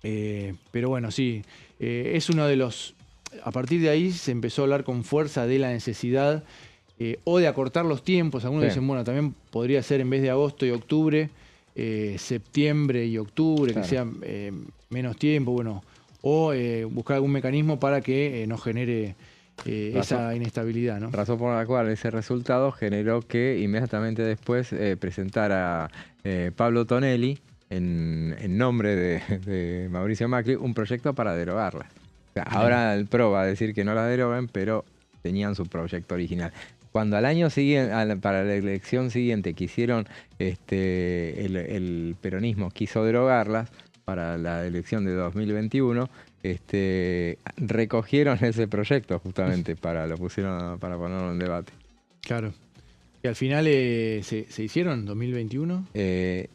Pero bueno, sí, es uno de los... A partir de ahí se empezó a hablar con fuerza de la necesidad o de acortar los tiempos. Algunos dicen, bueno, también podría ser en vez de agosto y octubre, septiembre y octubre, que sea menos tiempo, bueno, o buscar algún mecanismo para que no genere esa inestabilidad, ¿no? Razón por la cual ese resultado generó que inmediatamente después presentara Pablo Tonelli, en nombre de Mauricio Macri, un proyecto para derogarla. O sea, ahora el PRO va a decir que no la deroguen, pero tenían su proyecto original. Cuando al año siguiente, para la elección siguiente, quisieron, el peronismo quiso derogarlas para la elección de 2021, recogieron ese proyecto justamente para ponerlo en debate. Claro. Y al final se hicieron en 2021.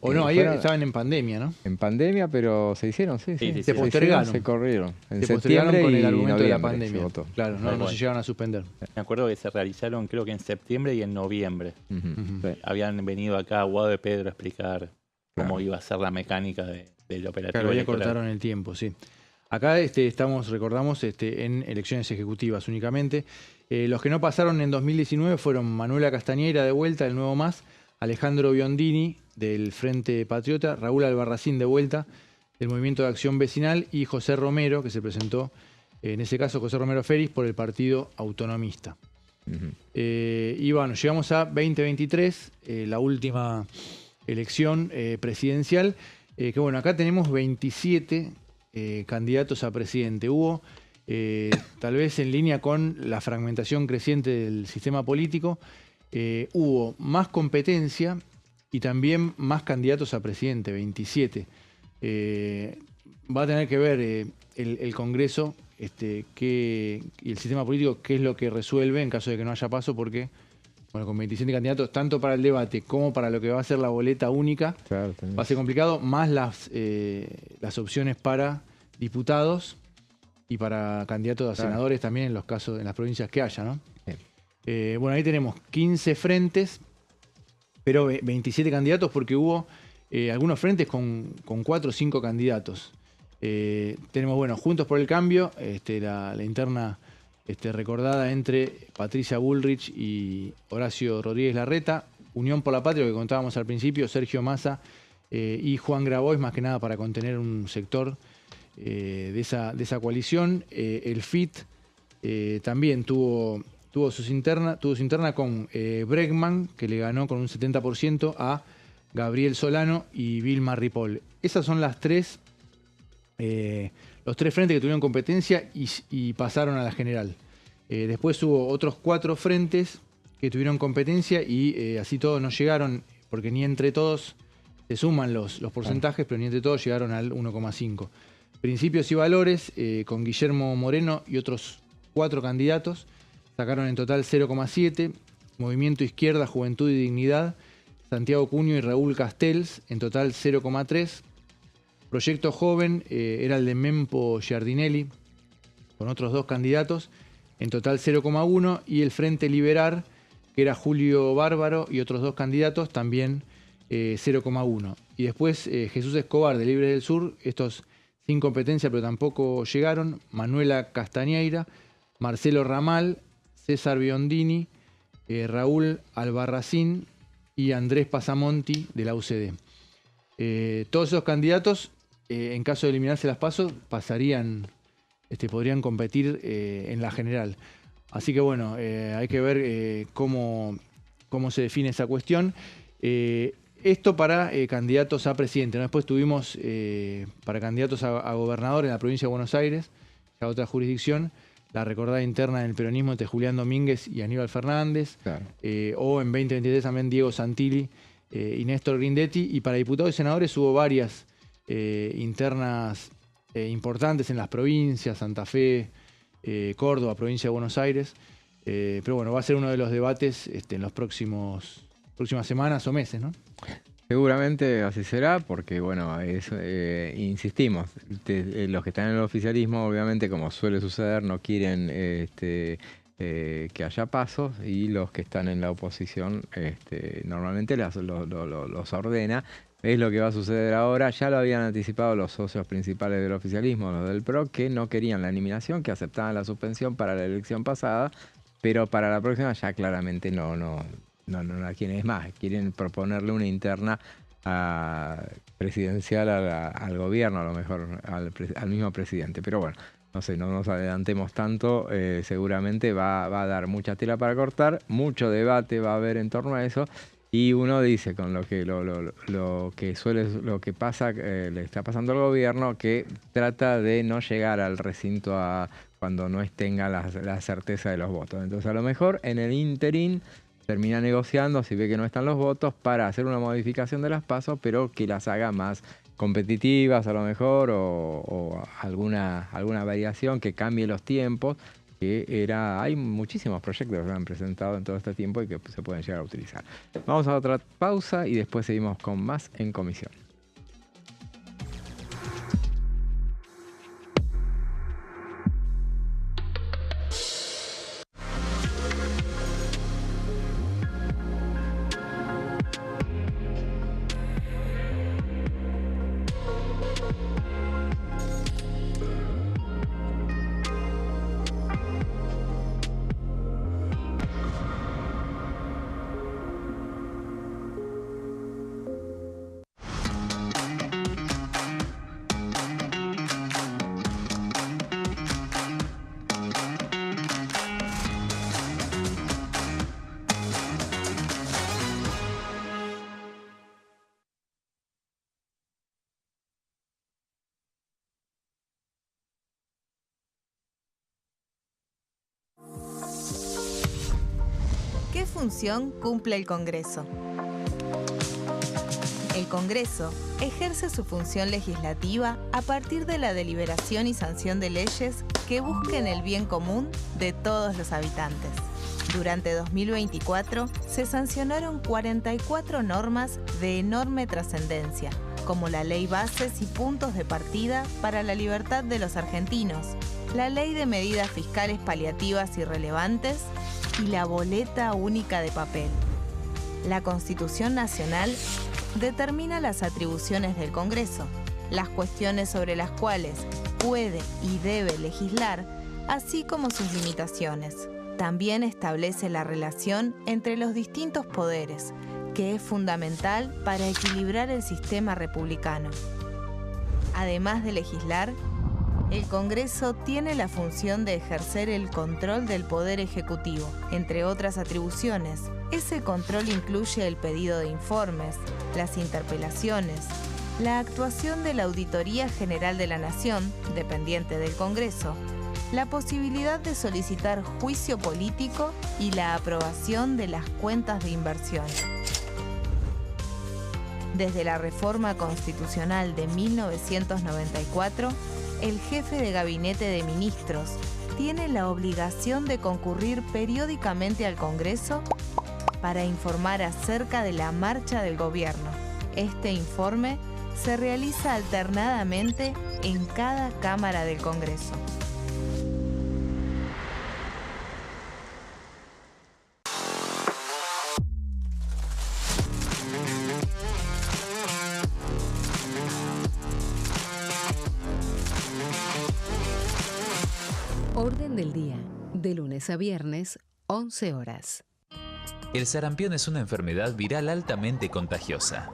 O no, ahí estaban en pandemia, ¿no? En pandemia, pero se hicieron, sí. Se postergaron. Se corrieron. Se postergaron con el argumento de la pandemia. Claro, no se llegaron a suspender. Me acuerdo que se realizaron creo que en septiembre y en noviembre. Sí. Habían venido acá a Guado de Pedro a explicar cómo iba a ser la mecánica del operativo. Claro, ya cortaron el tiempo, sí. Acá recordamos, en elecciones ejecutivas únicamente. Los que no pasaron en 2019 fueron Manuela Castañeira de vuelta, del Nuevo Más, Alejandro Biondini, del Frente Patriota, Raúl Albarracín de vuelta, del Movimiento de Acción Vecinal, y José Romero, que se presentó, en ese caso José Romero Feris, por el Partido Autonomista. Y bueno, llegamos a 2023, la última elección presidencial, que bueno, acá tenemos 27 candidatos a presidente. Hubo, tal vez en línea con la fragmentación creciente del sistema político, hubo más competencia y también más candidatos a presidente, 27. Va a tener que ver el Congreso y el sistema político qué es lo que resuelve en caso de que no haya paso, porque bueno, con 27 candidatos, tanto para el debate como para lo que va a ser la boleta única, claro, va a ser complicado, más las opciones para diputados y para candidatos a senadores también en los casos, en las provincias que haya, ¿no? Bueno, ahí tenemos 15 frentes, pero 27 candidatos porque hubo algunos frentes con 4 o 5 candidatos. Tenemos, bueno, Juntos por el Cambio, la interna recordada entre Patricia Bullrich y Horacio Rodríguez Larreta. Unión por la Patria, lo que contábamos al principio, Sergio Massa y Juan Grabois, más que nada para contener un sector de esa coalición. El FIT también tuvo su interna con Bregman, que le ganó con un 70% a Gabriel Solano y Vilma Ripoll. Esas son los tres frentes que tuvieron competencia y pasaron a la general. Después hubo otros 4 frentes que tuvieron competencia y así todos no llegaron, porque ni entre todos se suman los porcentajes, pero ni entre todos llegaron al 1,5. Principios y Valores, con Guillermo Moreno y otros 4 candidatos, sacaron en total 0,7. Movimiento Izquierda, Juventud y Dignidad, Santiago Cuño y Raúl Castells, en total 0,3. Proyecto Joven era el de Mempo Giardinelli, con otros 2 candidatos, en total 0,1. Y el Frente Liberar, que era Julio Bárbaro y otros 2 candidatos, también 0,1. Y después Jesús Escobar, de Libre del Sur, estos sin competencia pero tampoco llegaron, Manuela Castañeira, Marcelo Ramal, César Biondini, Raúl Albarracín y Andrés Pasamonti, de la UCD. Todos esos candidatos, en caso de eliminarse las PASO, podrían competir en la general. Así que bueno, hay que ver cómo se define esa cuestión. Esto para candidatos a presidente, ¿no? Después tuvimos para candidatos a gobernador en la provincia de Buenos Aires, ya otra jurisdicción, la recordada interna del peronismo entre Julián Domínguez y Aníbal Fernández, claro. O en 2023 también Diego Santilli y Néstor Grindetti. Y para diputados y senadores hubo varias internas importantes en las provincias, Santa Fe, Córdoba, provincia de Buenos Aires. Pero bueno, va a ser uno de los debates en las próximas semanas o meses, ¿no? Seguramente así será, porque bueno, insistimos, los que están en el oficialismo, obviamente, como suele suceder, no quieren que haya pasos, y los que están en la oposición normalmente los ordena. Es lo que va a suceder ahora. Ya lo habían anticipado los socios principales del oficialismo, los del PRO, que no querían la eliminación, que aceptaban la suspensión para la elección pasada, pero para la próxima ya claramente no la quieren. Es más, quieren proponerle una interna presidencial al gobierno, a lo mejor al mismo presidente. Pero bueno, no sé, no nos adelantemos tanto. Seguramente va a dar mucha tela para cortar, mucho debate va a haber en torno a eso. Y uno dice, con lo que pasa, le está pasando al gobierno, que trata de no llegar al recinto cuando no tenga la certeza de los votos. Entonces, a lo mejor en el interín termina negociando, si ve que no están los votos, para hacer una modificación de las PASO, pero que las haga más competitivas a lo mejor, o alguna variación que cambie los tiempos. Hay muchísimos proyectos que se han presentado en todo este tiempo y que se pueden llegar a utilizar. Vamos a otra pausa y después seguimos con más en comisión. ¿Qué función cumple el Congreso? El Congreso ejerce su función legislativa a partir de la deliberación y sanción de leyes que busquen el bien común de todos los habitantes. Durante 2024 se sancionaron 44 normas de enorme trascendencia, como la Ley Bases y Puntos de Partida para la Libertad de los Argentinos, la Ley de Medidas Fiscales Paliativas y Relevantes y la Boleta Única de Papel. La Constitución Nacional determina las atribuciones del Congreso. las cuestiones sobre las cuales puede y debe legislar, así como sus limitaciones. También establece la relación entre los distintos poderes, que es fundamental para equilibrar el sistema republicano. Además de legislar, el Congreso tiene la función de ejercer el control del Poder Ejecutivo. Entre otras atribuciones, ese control incluye el pedido de informes, las interpelaciones, la actuación de la Auditoría General de la Nación, dependiente del Congreso, la posibilidad de solicitar juicio político y la aprobación de las cuentas de inversión. Desde la reforma constitucional de 1994, el jefe de gabinete de ministros tiene la obligación de concurrir periódicamente al Congreso para informar acerca de la marcha del gobierno. Este informe se realiza alternadamente en cada Cámara del Congreso. Orden del día, de lunes a viernes, 11 horas. El sarampión es una enfermedad viral altamente contagiosa.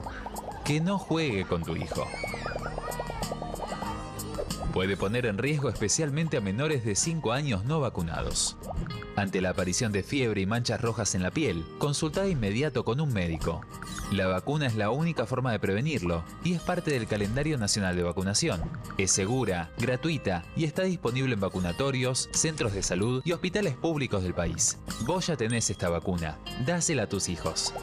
Que no juegue con tu hijo. Puede poner en riesgo especialmente a menores de 5 años no vacunados. Ante la aparición de fiebre y manchas rojas en la piel, consulta de inmediato con un médico. La vacuna es la única forma de prevenirlo y es parte del calendario nacional de vacunación. Es segura, gratuita y está disponible en vacunatorios, centros de salud y hospitales públicos del país. Vos ya tenés esta vacuna, dásela a tus hijos.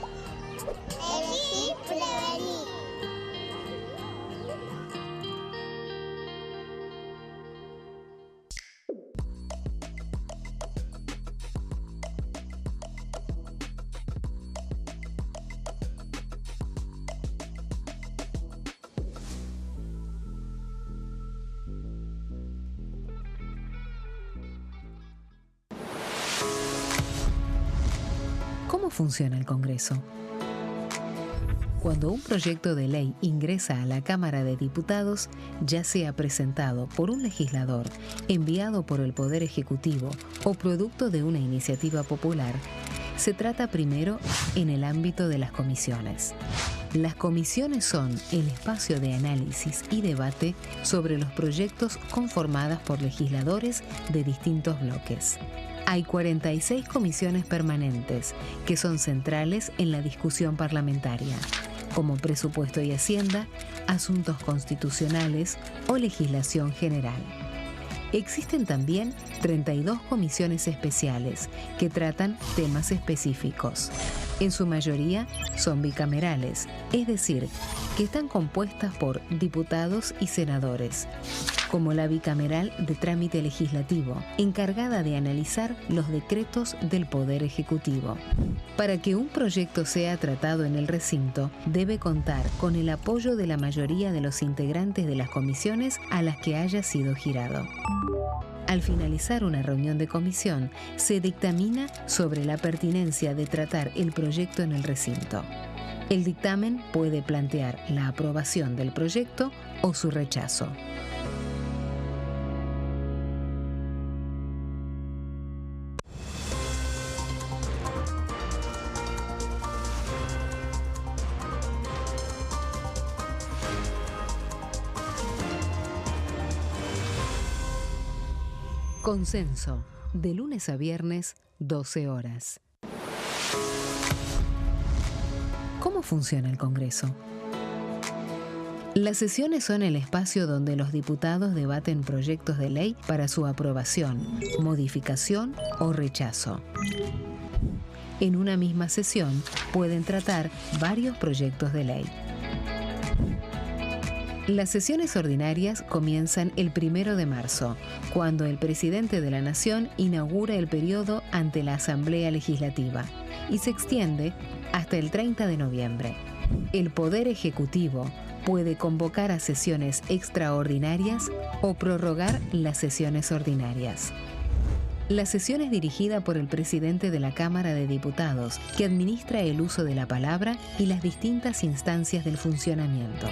¿Cómo funciona el Congreso? Cuando un proyecto de ley ingresa a la Cámara de Diputados, ya sea presentado por un legislador, enviado por el Poder Ejecutivo o producto de una iniciativa popular, se trata primero en el ámbito de las comisiones. Las comisiones son el espacio de análisis y debate sobre los proyectos conformadas por legisladores de distintos bloques. Hay 46 comisiones permanentes que son centrales en la discusión parlamentaria, como Presupuesto y Hacienda, Asuntos Constitucionales o Legislación General. Existen también 32 comisiones especiales que tratan temas específicos. En su mayoría son bicamerales, es decir, que están compuestas por diputados y senadores, como la bicameral de trámite legislativo, encargada de analizar los decretos del Poder Ejecutivo. Para que un proyecto sea tratado en el recinto, debe contar con el apoyo de la mayoría de los integrantes de las comisiones a las que haya sido girado. Al finalizar una reunión de comisión, se dictamina sobre la pertinencia de tratar el proyecto en el recinto. El dictamen puede plantear la aprobación del proyecto o su rechazo. Consenso, de lunes a viernes, 12 horas. ¿Cómo funciona el Congreso? Las sesiones son el espacio donde los diputados debaten proyectos de ley para su aprobación, modificación o rechazo. En una misma sesión pueden tratar varios proyectos de ley. Las sesiones ordinarias comienzan el 1 de marzo, cuando el presidente de la Nación inaugura el periodo ante la Asamblea Legislativa y se extiende hasta el 30 de noviembre. El Poder Ejecutivo puede convocar a sesiones extraordinarias o prorrogar las sesiones ordinarias. La sesión es dirigida por el presidente de la Cámara de Diputados, que administra el uso de la palabra y las distintas instancias del funcionamiento.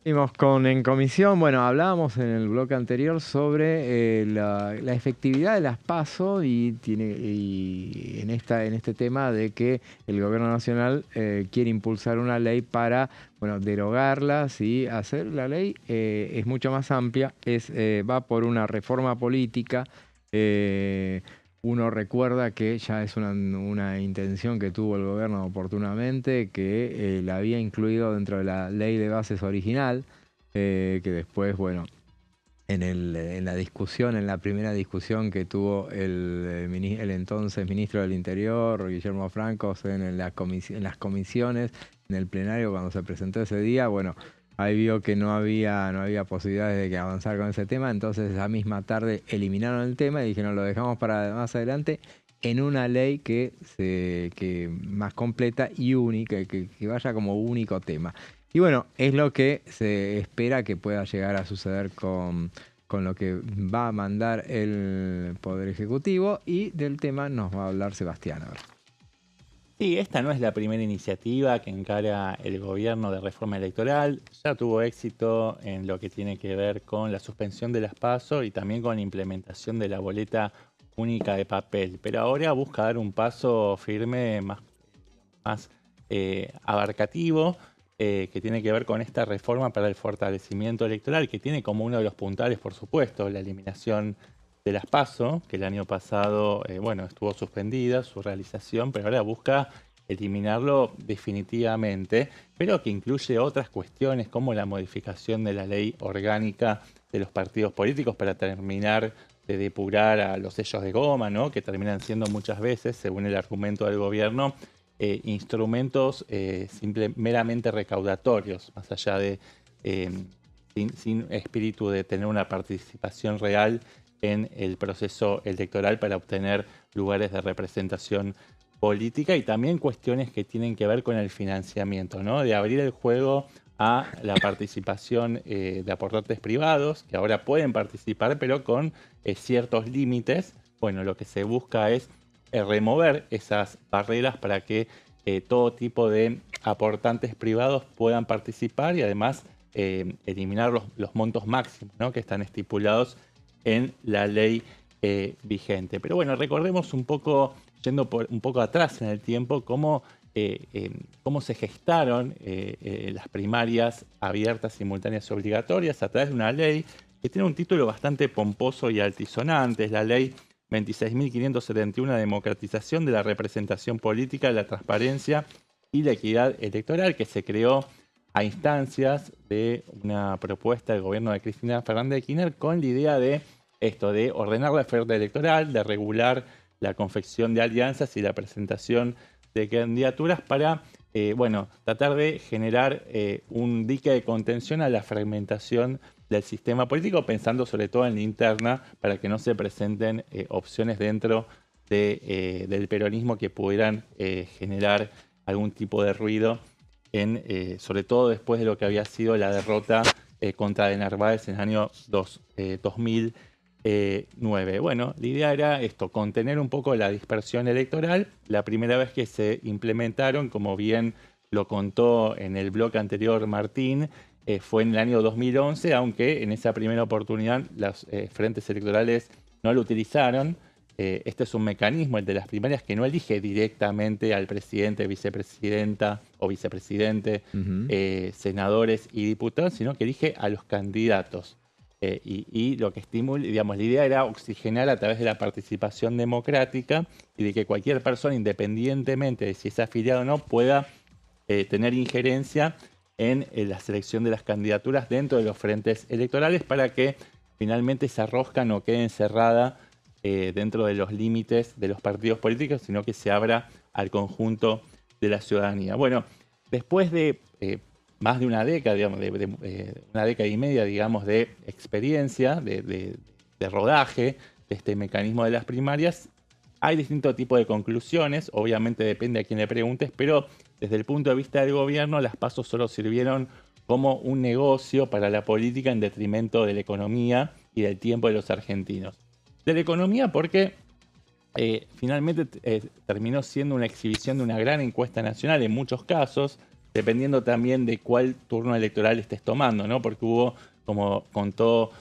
Seguimos en comisión. Bueno, hablábamos en el bloque anterior sobre la efectividad de las PASO y en este tema de que el gobierno nacional quiere impulsar una ley para derogarlas y hacer la ley es mucho más amplia, va por una reforma política. Uno recuerda que ya es una intención que tuvo el gobierno oportunamente, que la había incluido dentro de la ley de bases original, que después, en la discusión, en la primera discusión que tuvo el entonces ministro del Interior, Guillermo Franco, en las comisiones, en el plenario cuando se presentó ese día, ahí vio que no había posibilidades de que avanzar con ese tema, entonces esa misma tarde eliminaron el tema y dijeron lo dejamos para más adelante en una ley que más completa y única, que vaya como único tema. Y es lo que se espera que pueda llegar a suceder con lo que va a mandar el Poder Ejecutivo, y del tema nos va a hablar Sebastián ahora. Sí, esta no es la primera iniciativa que encara el gobierno de reforma electoral. Ya tuvo éxito en lo que tiene que ver con la suspensión de las PASO y también con la implementación de la boleta única de papel. Pero ahora busca dar un paso firme más abarcativo, que tiene que ver con esta reforma para el fortalecimiento electoral, que tiene como uno de los puntales, por supuesto, la eliminación de las PASO, que el año pasado estuvo suspendida su realización, pero ahora busca eliminarlo definitivamente, pero que incluye otras cuestiones como la modificación de la ley orgánica de los partidos políticos para terminar de depurar a los sellos de goma, ¿no? Que terminan siendo muchas veces, según el argumento del gobierno, instrumentos meramente recaudatorios, más allá de sin espíritu de tener una participación real en el proceso electoral para obtener lugares de representación política, y también cuestiones que tienen que ver con el financiamiento, ¿no? De abrir el juego a la participación de aportantes privados, que ahora pueden participar, pero con ciertos límites. Lo que se busca es remover esas barreras para que todo tipo de aportantes privados puedan participar, y además eliminar los montos máximos, ¿no? Que están estipulados en la ley vigente. Pero recordemos un poco, yendo un poco atrás en el tiempo, cómo se gestaron las primarias abiertas, simultáneas y obligatorias a través de una ley que tiene un título bastante pomposo y altisonante. Es la ley 26.571, Democratización de la Representación Política, la Transparencia y la Equidad Electoral, que se creó a instancias de una propuesta del gobierno de Cristina Fernández de Kirchner, con la idea de ordenar la oferta electoral, de regular la confección de alianzas y la presentación de candidaturas para tratar de generar un dique de contención a la fragmentación del sistema político, pensando sobre todo en la interna, para que no se presenten opciones dentro del peronismo que pudieran generar algún tipo de ruido, sobre todo después de lo que había sido la derrota contra de Narváez en el año 2009. La idea era contener un poco la dispersión electoral. La primera vez que se implementaron, como bien lo contó en el bloque anterior Martín, fue en el año 2011, aunque en esa primera oportunidad los frentes electorales no lo utilizaron. Este es un mecanismo, el de las primarias, que no elige directamente al presidente, vicepresidenta o vicepresidente, senadores y diputados, sino que elige a los candidatos. Y lo que estimula, la idea era oxigenar a través de la participación democrática y de que cualquier persona, independientemente de si es afiliado o no, pueda tener injerencia en la selección de las candidaturas dentro de los frentes electorales, para que finalmente esa rosca no quede encerrada dentro de los límites de los partidos políticos, sino que se abra al conjunto de la ciudadanía. Después de más de una década, una década y media, de experiencia, de rodaje de este mecanismo de las primarias, hay distintos tipos de conclusiones. Obviamente depende a quién le preguntes, pero desde el punto de vista del gobierno, las PASO solo sirvieron como un negocio para la política en detrimento de la economía y del tiempo de los argentinos. De la economía porque finalmente terminó siendo una exhibición de una gran encuesta nacional en muchos casos, dependiendo también de cuál turno electoral estés tomando, ¿no? Porque hubo, como contó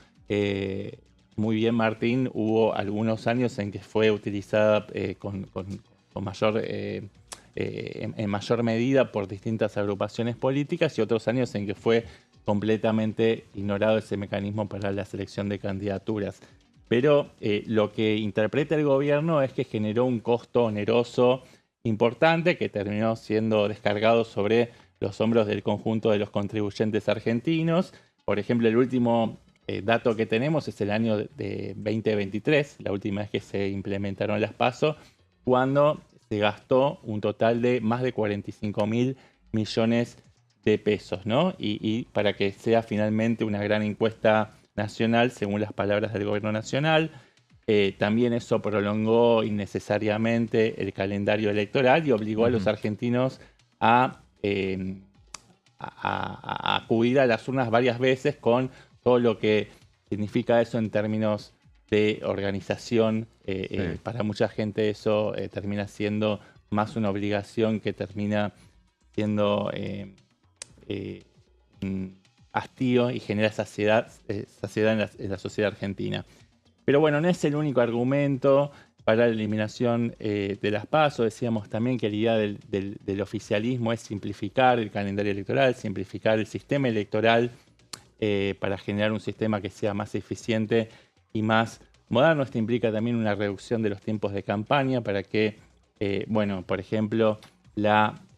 muy bien Martín, hubo algunos años en que fue utilizada con mayor, en mayor medida por distintas agrupaciones políticas y otros años en que fue completamente ignorado ese mecanismo para la selección de candidaturas. Pero lo que interpreta el gobierno es que generó un costo oneroso importante que terminó siendo descargado sobre los hombros del conjunto de los contribuyentes argentinos. Por ejemplo, el último dato que tenemos es el año de 2023, la última vez que se implementaron las PASO, cuando se gastó un total de más de 45.000 millones de pesos, ¿no? Y para que sea finalmente una gran encuesta nacional, según las palabras del gobierno nacional. También eso prolongó innecesariamente el calendario electoral y obligó a los argentinos a acudir a las urnas varias veces con todo lo que significa eso en términos de organización. Para mucha gente eso termina siendo más una obligación que termina siendo hastío y genera saciedad en la sociedad argentina. Pero bueno, no es el único argumento para la eliminación de las PASO. Decíamos también que la idea del oficialismo es simplificar el calendario electoral, simplificar el sistema electoral para generar un sistema que sea más eficiente y más moderno. Esto implica también una reducción de los tiempos de campaña para que, bueno, por ejemplo,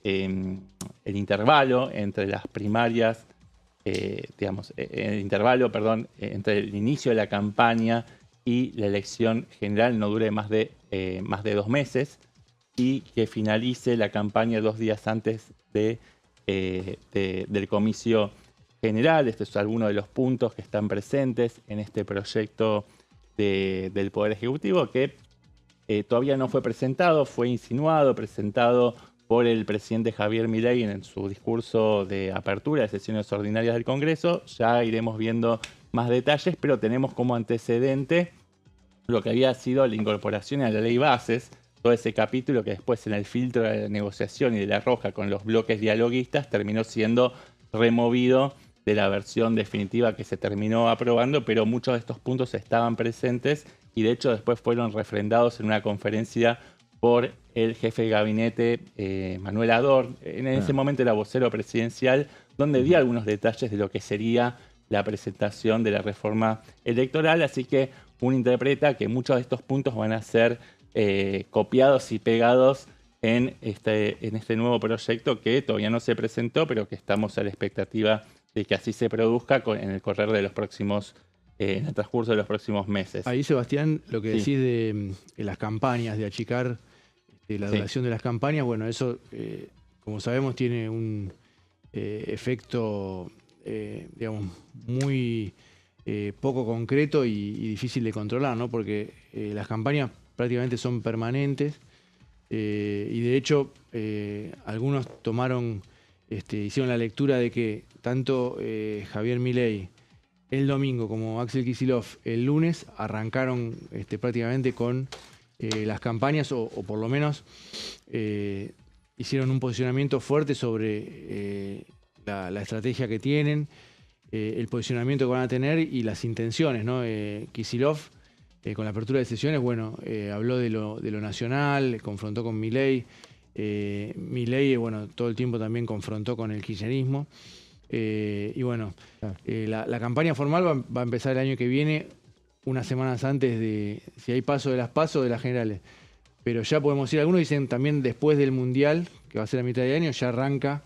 el intervalo entre las primarias, entre el inicio de la campaña y la elección general no dure más de 2 meses y que finalice la campaña 2 días antes del comicio general. Este es alguno de los puntos que están presentes en este proyecto del Poder Ejecutivo que todavía no fue presentado, fue insinuado, presentado por el presidente Javier Milei en su discurso de apertura de sesiones ordinarias del Congreso. Ya iremos viendo más detalles, pero tenemos como antecedente lo que había sido la incorporación a la ley bases, todo ese capítulo que después en el filtro de la negociación y de la roja con los bloques dialoguistas terminó siendo removido de la versión definitiva que se terminó aprobando, pero muchos de estos puntos estaban presentes y de hecho después fueron refrendados en una conferencia por el jefe de gabinete Manuel Ador, en ese momento era vocero presidencial, donde dio algunos detalles de lo que sería la presentación de la reforma electoral, así que uno interpreta que muchos de estos puntos van a ser copiados y pegados en este nuevo proyecto que todavía no se presentó, pero que estamos a la expectativa de que así se produzca en el correr de los próximos, en el transcurso de los próximos meses. Ahí, Sebastián, lo que decís de las campañas, de achicar la duración de las campañas, bueno, eso, como sabemos, tiene un efecto, digamos, muy poco concreto y difícil de controlar, ¿no? Porque las campañas prácticamente son permanentes y de hecho algunos hicieron la lectura de que tanto Javier Milei el domingo como Axel Kicillof el lunes arrancaron prácticamente con las campañas o por lo menos hicieron un posicionamiento fuerte sobre la estrategia que tienen, el posicionamiento que van a tener y las intenciones, ¿no? Kicillof, con la apertura de sesiones, bueno, habló de lo nacional, confrontó con Milei. Milei, bueno, todo el tiempo también confrontó con el kirchnerismo. Y bueno, la campaña formal va a empezar el año que viene, unas semanas antes de, si hay paso de las PASO, de las generales. Pero ya podemos ir, algunos dicen también después del Mundial, que va a ser a mitad de año, ya arranca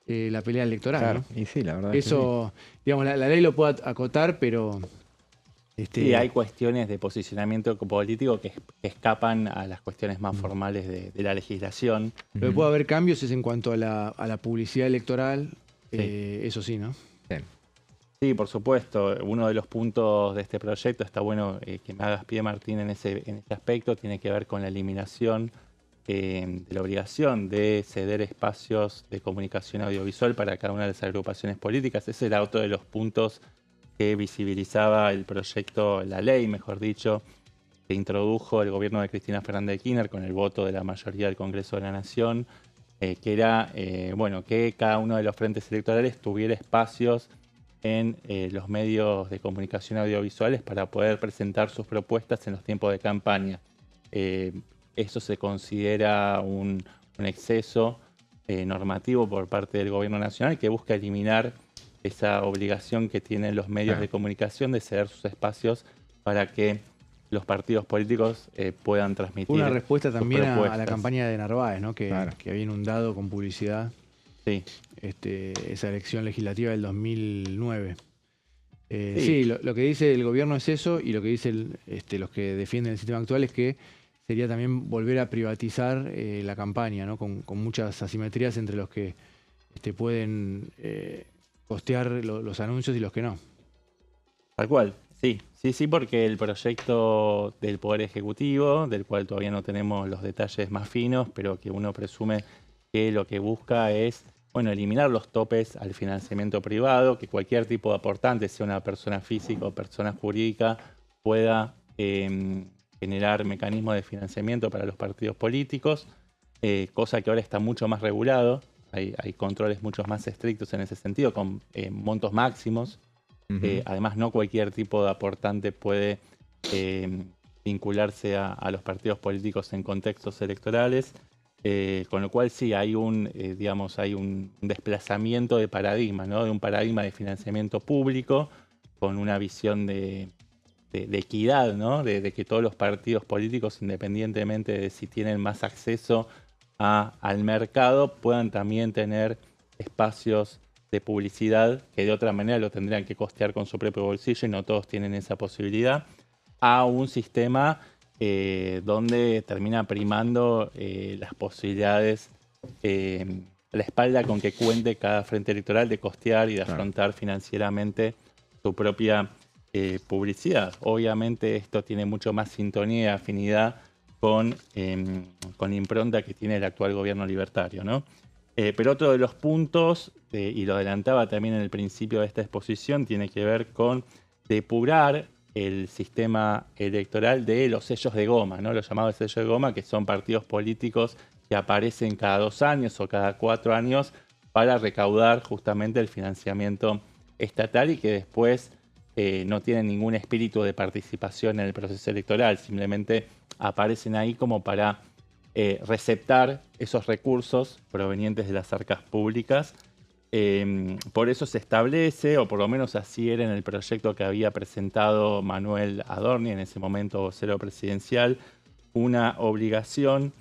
la pelea electoral. Claro, ¿no? y sí, la verdad. Eso, digamos, la ley lo puede acotar, pero... Sí, hay cuestiones de posicionamiento político que escapan a las cuestiones más formales de la legislación. Lo que puede haber cambios es en cuanto a la publicidad electoral, eso sí, ¿no? Sí. Sí, por supuesto. Uno de los puntos de este proyecto, está bueno que me hagas pie, Martín, en ese aspecto, tiene que ver con la eliminación de la obligación de ceder espacios de comunicación audiovisual para cada una de las agrupaciones políticas. Ese era otro de los puntos que visibilizaba el proyecto, la ley, mejor dicho, que introdujo el gobierno de Cristina Fernández de Kirchner con el voto de la mayoría del Congreso de la Nación que era que cada uno de los frentes electorales tuviera espacios en los medios de comunicación audiovisuales para poder presentar sus propuestas en los tiempos de campaña. Eso se considera un exceso normativo por parte del gobierno nacional que busca eliminar esa obligación que tienen los medios de comunicación de ceder sus espacios para que los partidos políticos puedan transmitir. Una respuesta también a la campaña de Narváez, ¿no? Que había inundado con publicidad esa elección legislativa del 2009. Lo que dice el gobierno es eso, y lo que dicen los que defienden el sistema actual es que sería también volver a privatizar la campaña, ¿no? Con muchas asimetrías entre los que pueden costear los anuncios y los que no. Tal cual, sí, porque el proyecto del Poder Ejecutivo, del cual todavía no tenemos los detalles más finos, pero que uno presume que lo que busca es eliminar los topes al financiamiento privado, que cualquier tipo de aportante, sea una persona física o persona jurídica, pueda generar mecanismos de financiamiento para los partidos políticos, cosa que ahora está mucho más regulado. Hay controles mucho más estrictos en ese sentido, con montos máximos. Además, no cualquier tipo de aportante puede vincularse a los partidos políticos en contextos electorales. Con lo cual sí, hay un desplazamiento de paradigma, ¿no? De un paradigma de financiamiento público con una visión de equidad, ¿no? De que todos los partidos políticos, independientemente de si tienen más acceso al mercado, puedan también tener espacios de publicidad que de otra manera lo tendrían que costear con su propio bolsillo, y no todos tienen esa posibilidad, a un sistema donde termina primando las posibilidades, la espalda con que cuente cada frente electoral de costear y de afrontar financieramente su propia publicidad. Obviamente esto tiene mucho más sintonía y afinidad con la impronta que tiene el actual gobierno libertario, ¿no? Pero otro de los puntos, y lo adelantaba también en el principio de esta exposición, tiene que ver con depurar el sistema electoral de los sellos de goma, ¿no? Los llamados sellos de goma, que son partidos políticos que aparecen cada 2 años o cada 4 años para recaudar justamente el financiamiento estatal, y que después no tienen ningún espíritu de participación en el proceso electoral, simplemente aparecen ahí como para receptar esos recursos provenientes de las arcas públicas. Por eso se establece, o por lo menos así era en el proyecto que había presentado Manuel Adorni, en ese momento vocero presidencial, una obligación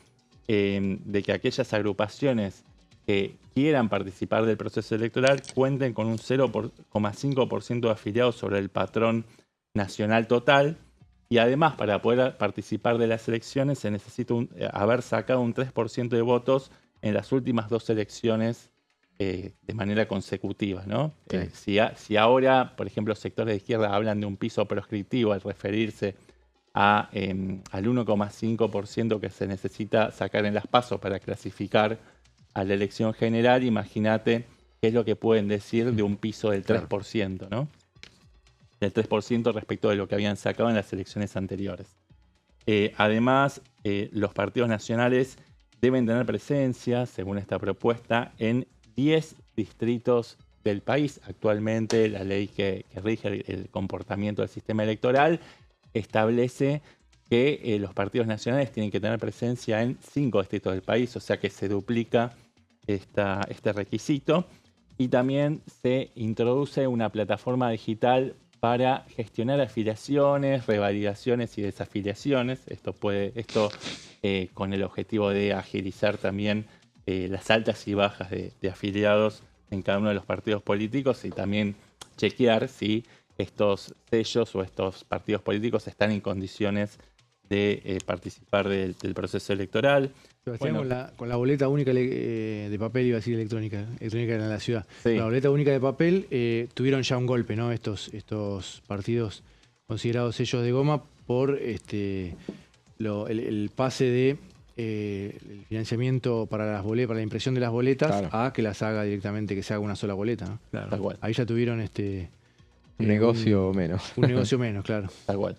de que aquellas agrupaciones que quieran participar del proceso electoral cuenten con un 0,5% de afiliados sobre el padrón nacional total, y además, para poder participar de las elecciones se necesita haber sacado un 3% de votos en las últimas 2 elecciones de manera consecutiva, ¿no? Si ahora, por ejemplo, sectores de izquierda hablan de un piso proscriptivo al referirse al 1,5% que se necesita sacar en las PASO para clasificar a la elección general, imagínate qué es lo que pueden decir de un piso del 3%, ¿no? Del 3% respecto de lo que habían sacado en las elecciones anteriores. Además, los partidos nacionales deben tener presencia, según esta propuesta, en 10 distritos del país. Actualmente, la ley que rige el comportamiento del sistema electoral establece que los partidos nacionales tienen que tener presencia en 5 distritos del país, o sea que se duplica este requisito. Y también se introduce una plataforma digital para gestionar afiliaciones, revalidaciones y desafiliaciones. Esto con el objetivo de agilizar también las altas y bajas de afiliados en cada uno de los partidos políticos, y también chequear si estos sellos o estos partidos políticos están en condiciones de participar del proceso electoral. Sebastián, con la boleta única de papel, iba a decir electrónica era en la ciudad. Sí. La boleta única de papel tuvieron ya un golpe, ¿no? Estos partidos considerados sellos de goma por el pase de el financiamiento para las boletas, para la impresión de las boletas, a que las haga directamente, que se haga una sola boleta, ¿no? Claro. Tal cual. Ahí ya tuvieron un negocio menos. Un negocio menos, claro. Tal cual.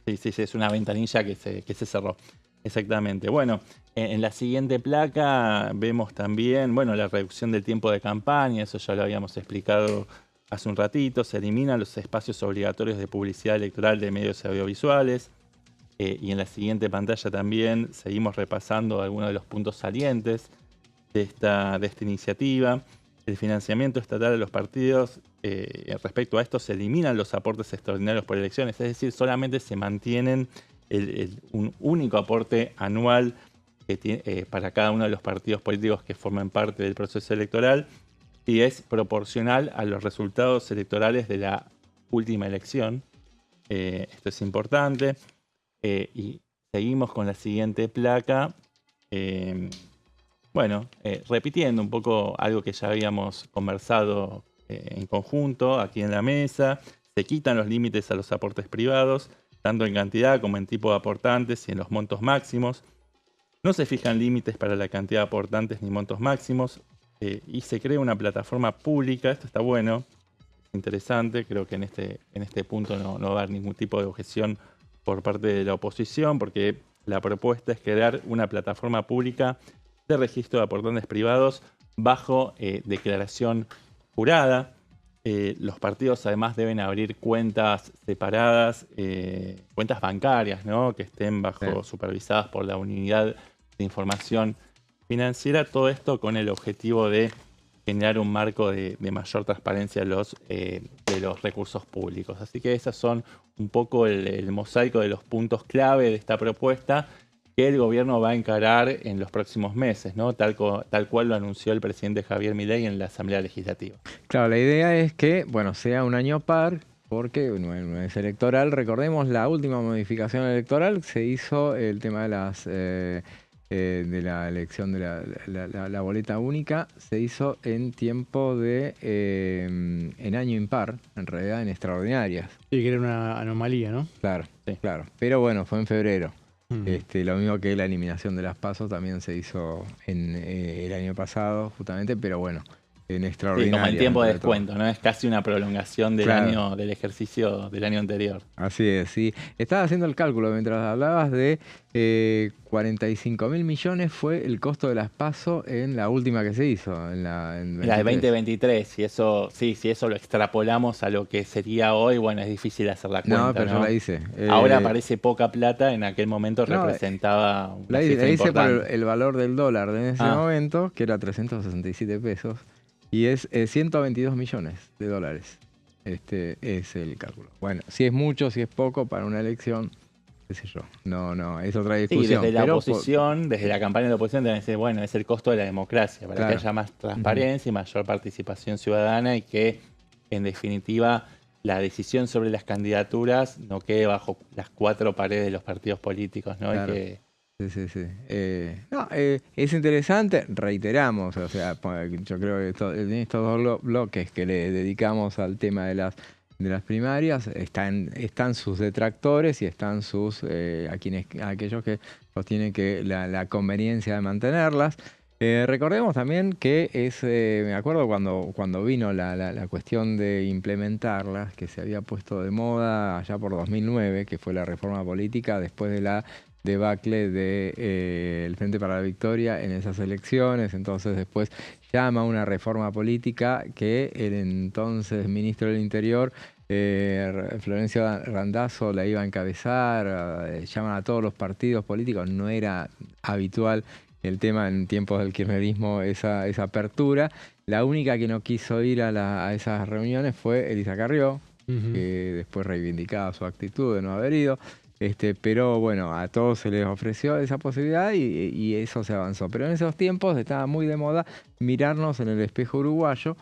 Sí, es una ventanilla que se cerró. Exactamente. Bueno, En la siguiente placa vemos también, bueno, la reducción del tiempo de campaña, eso ya lo habíamos explicado hace un ratito. Se eliminan los espacios obligatorios de publicidad electoral de medios audiovisuales. Y en la siguiente pantalla también seguimos repasando algunos de los puntos salientes de esta iniciativa. El financiamiento estatal de los partidos, respecto a esto, se eliminan los aportes extraordinarios por elecciones, es decir, solamente se mantienen un único aporte anual para cada uno de los partidos políticos que forman parte del proceso electoral, y es proporcional a los resultados electorales de la última elección. Esto es importante. Y seguimos con la siguiente placa. Repitiendo un poco algo que ya habíamos conversado en conjunto aquí en la mesa. Se quitan los límites a los aportes privados, tanto en cantidad como en tipo de aportantes y en los montos máximos. No se fijan límites para la cantidad de aportantes ni montos máximos. Y se crea una plataforma pública. Esto está bueno, interesante. Creo que en este punto no va a haber ningún tipo de objeción por parte de la oposición, porque la propuesta es crear una plataforma pública de registro de aportantes privados bajo declaración jurada. Los partidos además deben abrir cuentas separadas, cuentas bancarias, ¿no?, que estén supervisadas por la Unidad de Información Financiera. Todo esto con el objetivo de generar un marco de mayor transparencia de los recursos públicos. Así que esos son un poco el mosaico de los puntos clave de esta propuesta que el gobierno va a encarar en los próximos meses, ¿no? Tal cual lo anunció el presidente Javier Milei en la Asamblea Legislativa. Claro, la idea es que, sea un año par, porque no es electoral. Recordemos, la última modificación electoral se hizo el tema de la elección de la boleta única, se hizo en tiempo en año impar, en realidad en extraordinarias. Sí, que era una anomalía, ¿no? Claro, sí, claro. Pero bueno, fue en febrero. Lo mismo que la eliminación de las PASO también se hizo en el año pasado, justamente, pero bueno, en extraordinarias. Sí, como en tiempo de descuento, ¿no? Es casi una prolongación del ejercicio del año anterior. Así es, sí. Estaba haciendo el cálculo mientras hablabas de 45.000 millones fue el costo de las PASO en la última que se hizo, en la de 2023. Y eso, si eso lo extrapolamos a lo que sería hoy, bueno, es difícil hacer la cuenta, No, pero yo la hice. Ahora parece poca plata, en aquel momento representaba una cifra la hice importante. por el valor del dólar de ese momento, que era 367 pesos, y es 122 millones de dólares. Es el cálculo. Bueno, si es mucho, si es poco para una elección, qué sé yo. No, es otra discusión. Sí, desde la oposición, desde la campaña de la oposición, deben decir, bueno, es el costo de la democracia, para que haya más transparencia y mayor participación ciudadana, y que, en definitiva, la decisión sobre las candidaturas no quede bajo las cuatro paredes de los partidos políticos, ¿no? Claro. Y que... Sí. Es interesante, reiteramos, yo creo que en estos dos bloques que le dedicamos al tema de las primarias, están sus detractores y están aquellos que sostienen que la conveniencia de mantenerlas. Recordemos también que me acuerdo cuando vino la cuestión de implementarlas, que se había puesto de moda allá por 2009, que fue la reforma política después de la debacle del Frente para la Victoria en esas elecciones. Entonces después llama una reforma política que el entonces ministro del Interior, Florencio Randazzo, la iba a encabezar. Llaman a todos los partidos políticos. No era habitual el tema en tiempos del kirchnerismo, esa apertura. La única que no quiso ir a esas reuniones fue Elisa Carrió, que después reivindicaba su actitud de no haber ido. Pero bueno, a todos se les ofreció esa posibilidad y eso se avanzó. Pero en esos tiempos estaba muy de moda mirarnos en el espejo uruguayo,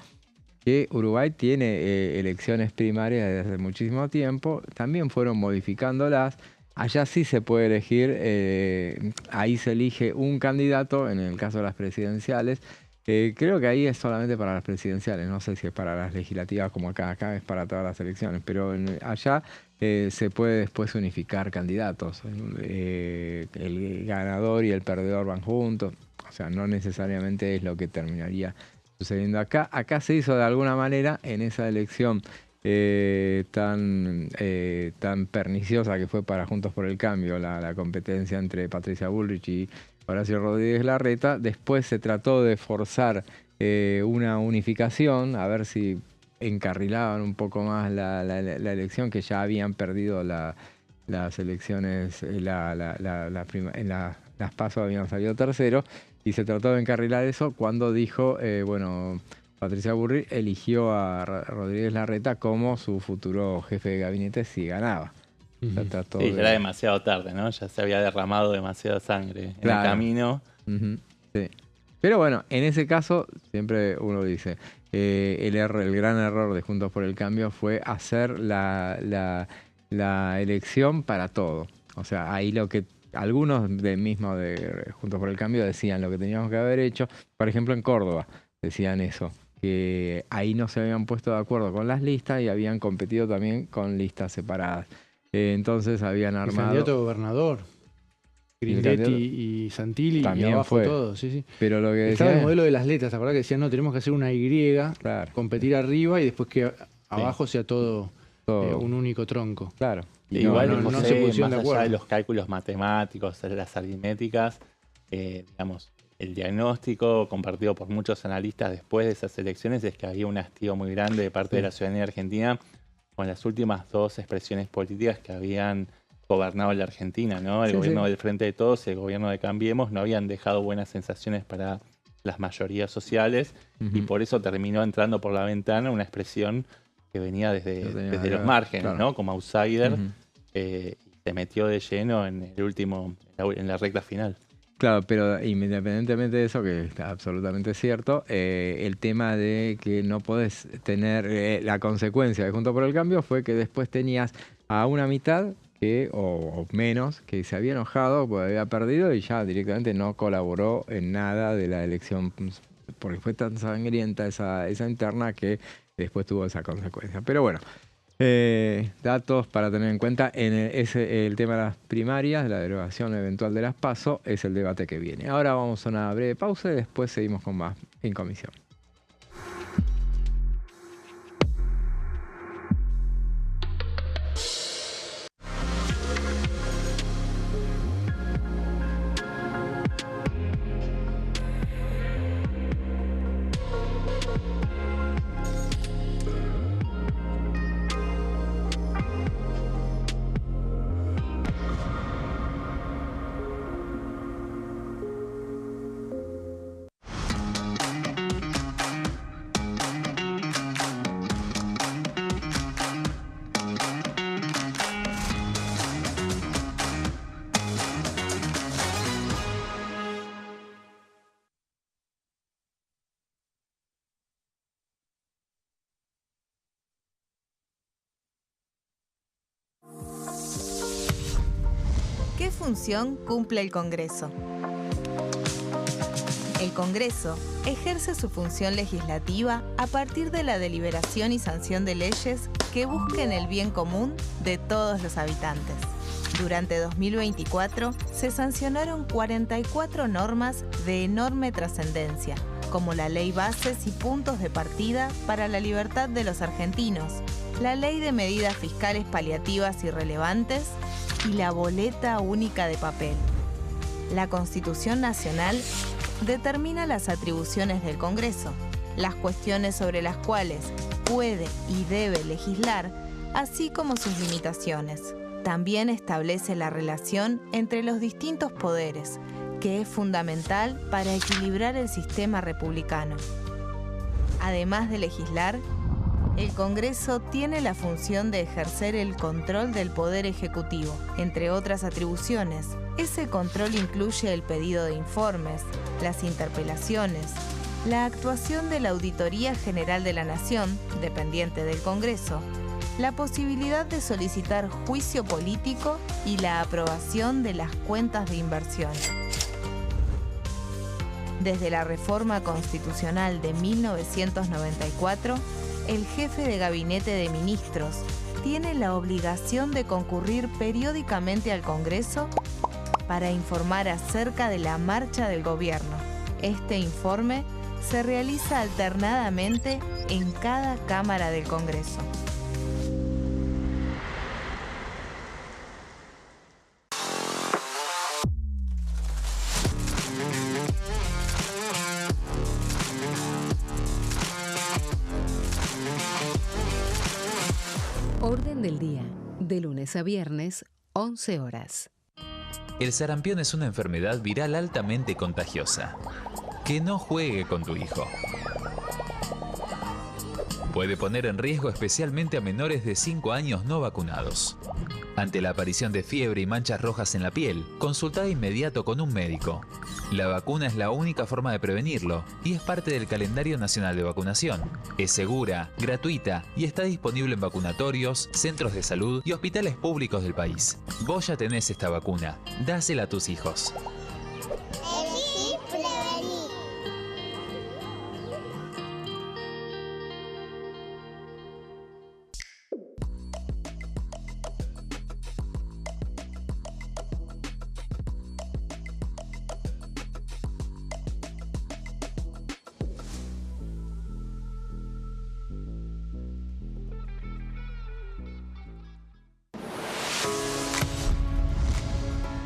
que Uruguay tiene elecciones primarias desde hace muchísimo tiempo. También fueron modificándolas. Allá sí se puede elegir, ahí se elige un candidato, en el caso de las presidenciales. Creo que ahí es solamente para las presidenciales, no sé si es para las legislativas como acá es para todas las elecciones, pero allá se puede después unificar candidatos. El ganador y el perdedor van juntos, o sea, no necesariamente es lo que terminaría sucediendo acá. Acá se hizo de alguna manera en esa elección tan perniciosa que fue para Juntos por el Cambio, la competencia entre Patricia Bullrich y Horacio Rodríguez Larreta. Después se trató de forzar una unificación, a ver si encarrilaban un poco más la elección, que ya habían perdido las elecciones, en las PASO habían salido tercero, y se trató de encarrilar eso cuando dijo, Patricia Burrich eligió a Rodríguez Larreta como su futuro jefe de gabinete si ganaba. Sí, era demasiado tarde, ¿no? Ya se había derramado demasiada sangre en el camino. Sí. Pero bueno, en ese caso, siempre uno dice, el gran error de Juntos por el Cambio fue hacer la elección para todo. O sea, ahí lo que algunos de Juntos por el Cambio decían lo que teníamos que haber hecho. Por ejemplo, en Córdoba decían eso, que ahí no se habían puesto de acuerdo con las listas y habían competido también con listas separadas. Entonces habían armado... El candidato a gobernador, Grindetti y Santilli, también y abajo fue todo. Sí. Pero lo que estaba decía... el modelo de las letras, ¿te acordás que decían, no, tenemos que hacer una Y, claro, competir arriba y después que abajo sea todo un único tronco? Claro. Igual no se pusieron de más acuerdo. allá de los cálculos matemáticos, las aritméticas, digamos, el diagnóstico compartido por muchos analistas después de esas elecciones es que había un hastío muy grande de parte de la ciudadanía argentina con las últimas dos expresiones políticas que habían gobernado la Argentina, ¿no? El gobierno del Frente de Todos y el gobierno de Cambiemos no habían dejado buenas sensaciones para las mayorías sociales y por eso terminó entrando por la ventana una expresión que venía desde los márgenes, claro, ¿no? Como outsider, y se metió de lleno en la recta final. Claro, pero independientemente de eso, que está absolutamente cierto, el tema de que no podés tener la consecuencia de Juntos por el Cambio fue que después tenías a una mitad o menos que se había enojado porque había perdido y ya directamente no colaboró en nada de la elección porque fue tan sangrienta esa interna que después tuvo esa consecuencia. Pero bueno, datos para tener en cuenta. El tema de las primarias, la derogación eventual de las PASO, es el debate que viene. Ahora vamos a una breve pausa y después seguimos con más en comisión. ¿Qué función cumple el Congreso? El Congreso ejerce su función legislativa a partir de la deliberación y sanción de leyes que busquen el bien común de todos los habitantes. Durante 2024 se sancionaron 44 normas de enorme trascendencia, como la Ley Bases y Puntos de Partida para la Libertad de los Argentinos, la Ley de Medidas Fiscales Paliativas y Relevantes y la Boleta Única de Papel. La Constitución Nacional determina las atribuciones del Congreso, las cuestiones sobre las cuales puede y debe legislar, así como sus limitaciones. También establece la relación entre los distintos poderes, que es fundamental para equilibrar el sistema republicano. Además de legislar, el Congreso tiene la función de ejercer el control del Poder Ejecutivo, entre otras atribuciones. Ese control incluye el pedido de informes, las interpelaciones, la actuación de la Auditoría General de la Nación, dependiente del Congreso, la posibilidad de solicitar juicio político y la aprobación de las cuentas de inversión. Desde la reforma constitucional de 1994, el jefe de gabinete de ministros tiene la obligación de concurrir periódicamente al Congreso para informar acerca de la marcha del gobierno. Este informe se realiza alternadamente en cada Cámara del Congreso. Orden del día, de lunes a viernes, 11 horas. El sarampión es una enfermedad viral altamente contagiosa. Que no juegue con tu hijo. Puede poner en riesgo especialmente a menores de 5 años no vacunados. Ante la aparición de fiebre y manchas rojas en la piel, consulta de inmediato con un médico. La vacuna es la única forma de prevenirlo y es parte del calendario nacional de vacunación. Es segura, gratuita y está disponible en vacunatorios, centros de salud y hospitales públicos del país. Vos ya tenés esta vacuna, dásela a tus hijos.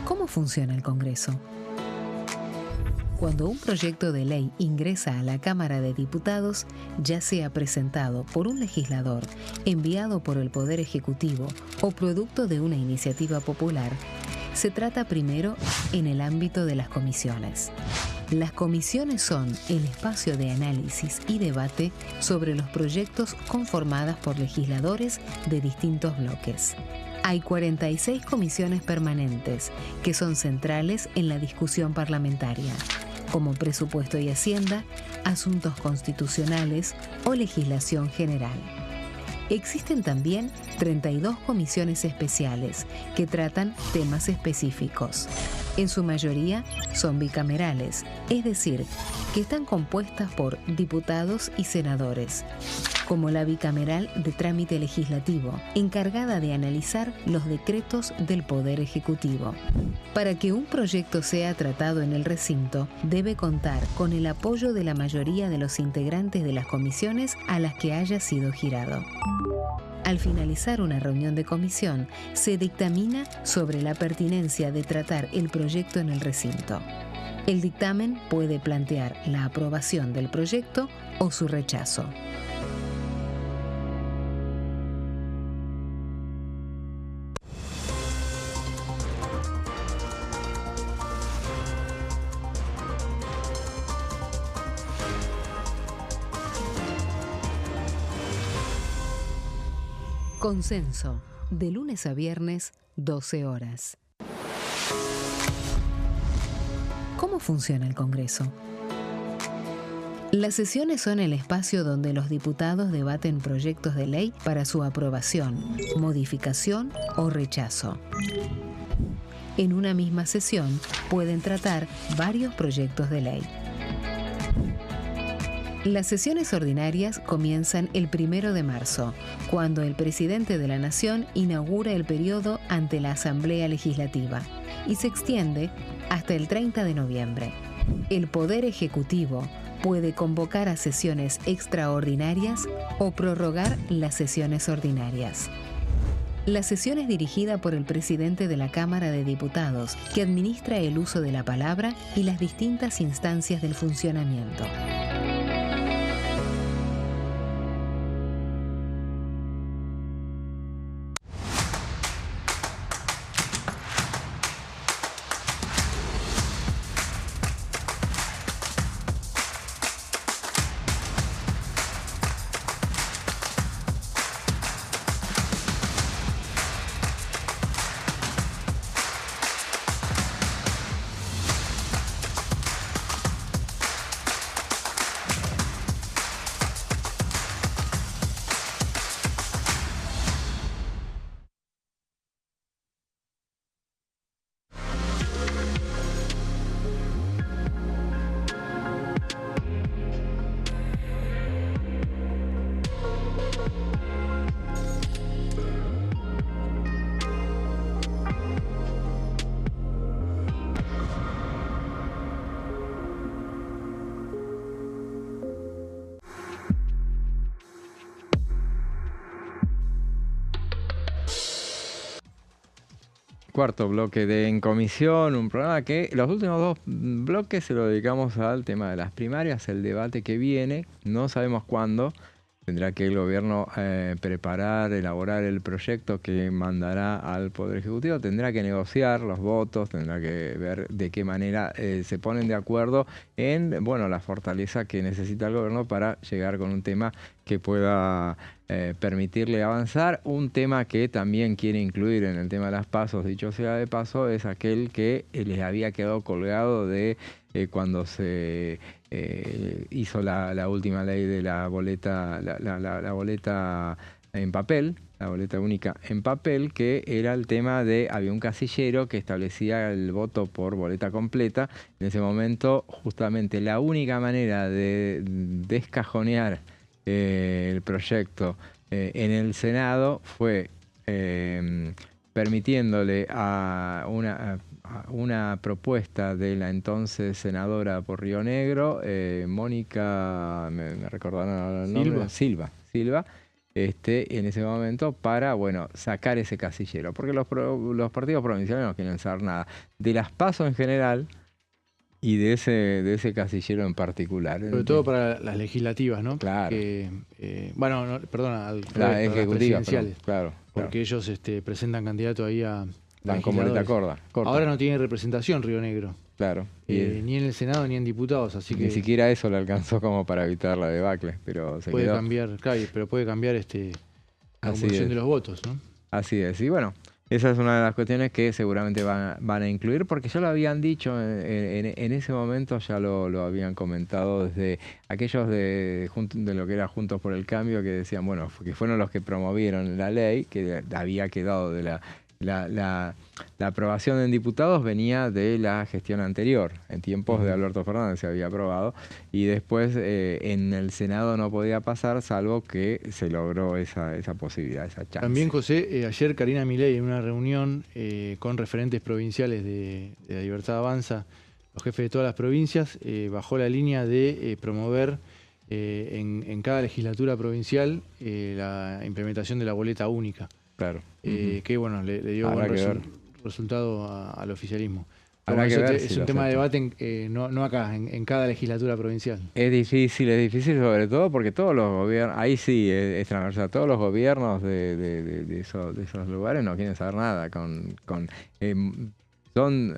¿Cómo funciona el Congreso? Cuando un proyecto de ley ingresa a la Cámara de Diputados, ya sea presentado por un legislador, enviado por el Poder Ejecutivo o producto de una iniciativa popular, se trata primero en el ámbito de las comisiones. Las comisiones son el espacio de análisis y debate sobre los proyectos conformadas por legisladores de distintos bloques. Hay 46 comisiones permanentes que son centrales en la discusión parlamentaria, como Presupuesto y Hacienda, Asuntos Constitucionales o Legislación General. Existen también 32 comisiones especiales que tratan temas específicos. En su mayoría son bicamerales, es decir, que están compuestas por diputados y senadores, como la bicameral de trámite legislativo, encargada de analizar los decretos del Poder Ejecutivo. Para que un proyecto sea tratado en el recinto, debe contar con el apoyo de la mayoría de los integrantes de las comisiones a las que haya sido girado. Al finalizar una reunión de comisión, se dictamina sobre la pertinencia de tratar el proyecto en el recinto. El dictamen puede plantear la aprobación del proyecto o su rechazo. Consenso, de lunes a viernes, 12 horas. ¿Cómo funciona el Congreso? Las sesiones son el espacio donde los diputados debaten proyectos de ley para su aprobación, modificación o rechazo. En una misma sesión pueden tratar varios proyectos de ley. Las sesiones ordinarias comienzan el 1 de marzo, cuando el presidente de la Nación inaugura el periodo ante la Asamblea Legislativa y se extiende hasta el 30 de noviembre. El Poder Ejecutivo puede convocar a sesiones extraordinarias o prorrogar las sesiones ordinarias. La sesión es dirigida por el presidente de la Cámara de Diputados, que administra el uso de la palabra y las distintas instancias del funcionamiento. Cuarto bloque de En Comisión, un programa que los últimos dos bloques se lo dedicamos al tema de las primarias, el debate que viene, no sabemos cuándo, Tendrá que el gobierno preparar, elaborar el proyecto que mandará al Poder Ejecutivo, tendrá que negociar los votos, tendrá que ver de qué manera se ponen de acuerdo en, bueno, la fortaleza que necesita el gobierno para llegar con un tema que pueda permitirle avanzar. Un tema que también quiere incluir en el tema de las pasos, dicho sea de paso, es aquel que les había quedado colgado de cuando se hizo la última ley de la boleta, la boleta en papel, la boleta única en papel, que era el tema de, había un casillero que establecía el voto por boleta completa. En ese momento, justamente la única manera de descajonear el proyecto en el Senado fue permitiéndole a una propuesta de la entonces senadora por Río Negro, Mónica, me recordaron el nombre, Silva, en ese momento, para, bueno, sacar ese casillero, porque los partidos provinciales no quieren saber nada de las PASO en general y de ese casillero en particular. Sobre todo para las legislativas, ¿no? Claro. Que, bueno, no, perdona, las ejecutivas, presidenciales. claro. Porque ellos presentan candidatos ahí a van con boleta corta. Ahora no tiene representación Río Negro. Claro. Ni en el Senado ni en diputados, así que... Ni siquiera eso le alcanzó como para evitar la debacle, pero se puede quedó. cambiar, claro, pero puede cambiar la composición de los votos, ¿no? Así es. Y bueno, esa es una de las cuestiones que seguramente van a incluir, porque ya lo habían dicho en ese momento, ya lo habían comentado desde aquellos de lo que era Juntos por el Cambio, que decían, bueno, que fueron los que promovieron la ley, que había quedado de la aprobación en diputados venía de la gestión anterior. En tiempos de Alberto Fernández se había aprobado y después en el Senado no podía pasar, salvo que se logró esa posibilidad, esa chance. También, José, ayer Karina Milei, en una reunión con referentes provinciales de la Libertad Avanza, los jefes de todas las provincias, bajó la línea de promover en cada legislatura provincial la implementación de la boleta única. Claro. Que bueno, le dio buen resultado al oficialismo. Es un tema de debate no acá, en cada legislatura provincial. Es difícil sobre todo porque todos los gobiernos, ahí sí es transversal, todos los gobiernos de esos lugares no quieren saber nada son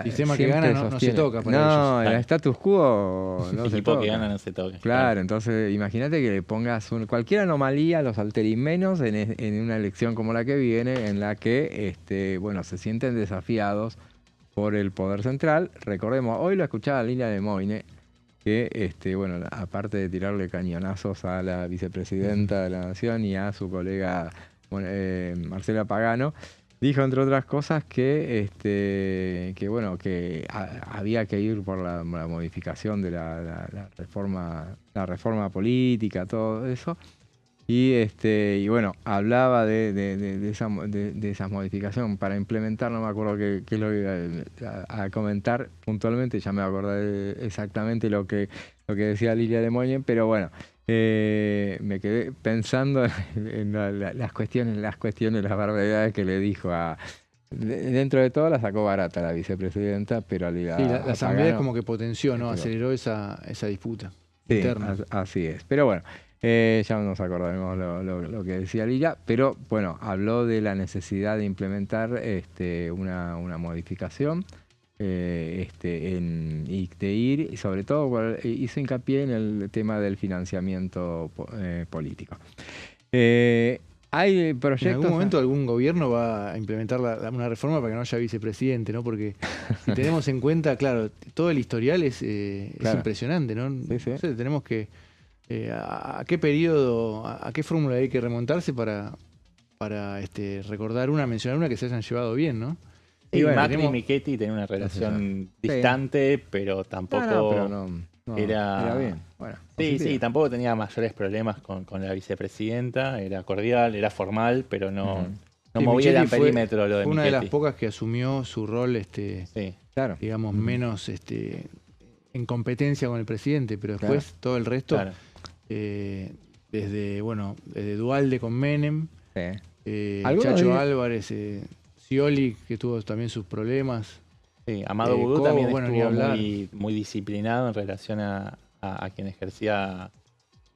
el sistema que gana no se toca para ellos. El status quo no se toca. Que gana no se toca. Claro, entonces imagínate que le pongas cualquier anomalía, los alteri menos en una elección como la que viene, en la que se sienten desafiados por el poder central. Recordemos, hoy lo escuchaba Lilia de Moine, que aparte de tirarle cañonazos a la vicepresidenta de la Nación y a su colega Marcela Pagano, dijo, entre otras cosas, que había que ir por la modificación de la reforma política, todo eso. Y bueno, hablaba de esa modificación para implementar, no me acuerdo qué lo iba a comentar puntualmente, ya me acordé exactamente lo que decía Lilia de Moyen, pero bueno, me quedé pensando en las cuestiones, las barbaridades que le dijo dentro de todo la sacó barata la vicepresidenta, pero la asamblea es como que potenció, ¿no? Aceleró esa disputa interna. Así es. Pero bueno, ya nos acordaremos lo que decía Lilia, pero bueno, habló de la necesidad de implementar una modificación y de ir, y sobre todo hizo hincapié en el tema del financiamiento político. Hay proyectos... En algún momento algún gobierno va a implementar una reforma para que no haya vicepresidente, ¿no? Porque si tenemos en cuenta, claro, todo el historial es impresionante, ¿no? Sí. No sé, tenemos que... ¿A qué periodo, a qué fórmula hay que remontarse para mencionar una que se hayan llevado bien, ¿no? Y bueno, Macri y Michetti tenían una relación distante, pero tampoco era bien. Bueno, sí, tampoco tenía mayores problemas con la vicepresidenta, era cordial, era formal, pero no movía el perímetro lo de Michetti. Fue una de las pocas que asumió su rol, digamos, menos en competencia con el presidente, pero después todo el resto, desde Duhalde con Menem, Chacho Álvarez, Scioli, que tuvo también sus problemas. Sí, Amado Boudou también estuvo muy disciplinado en relación a quien ejercía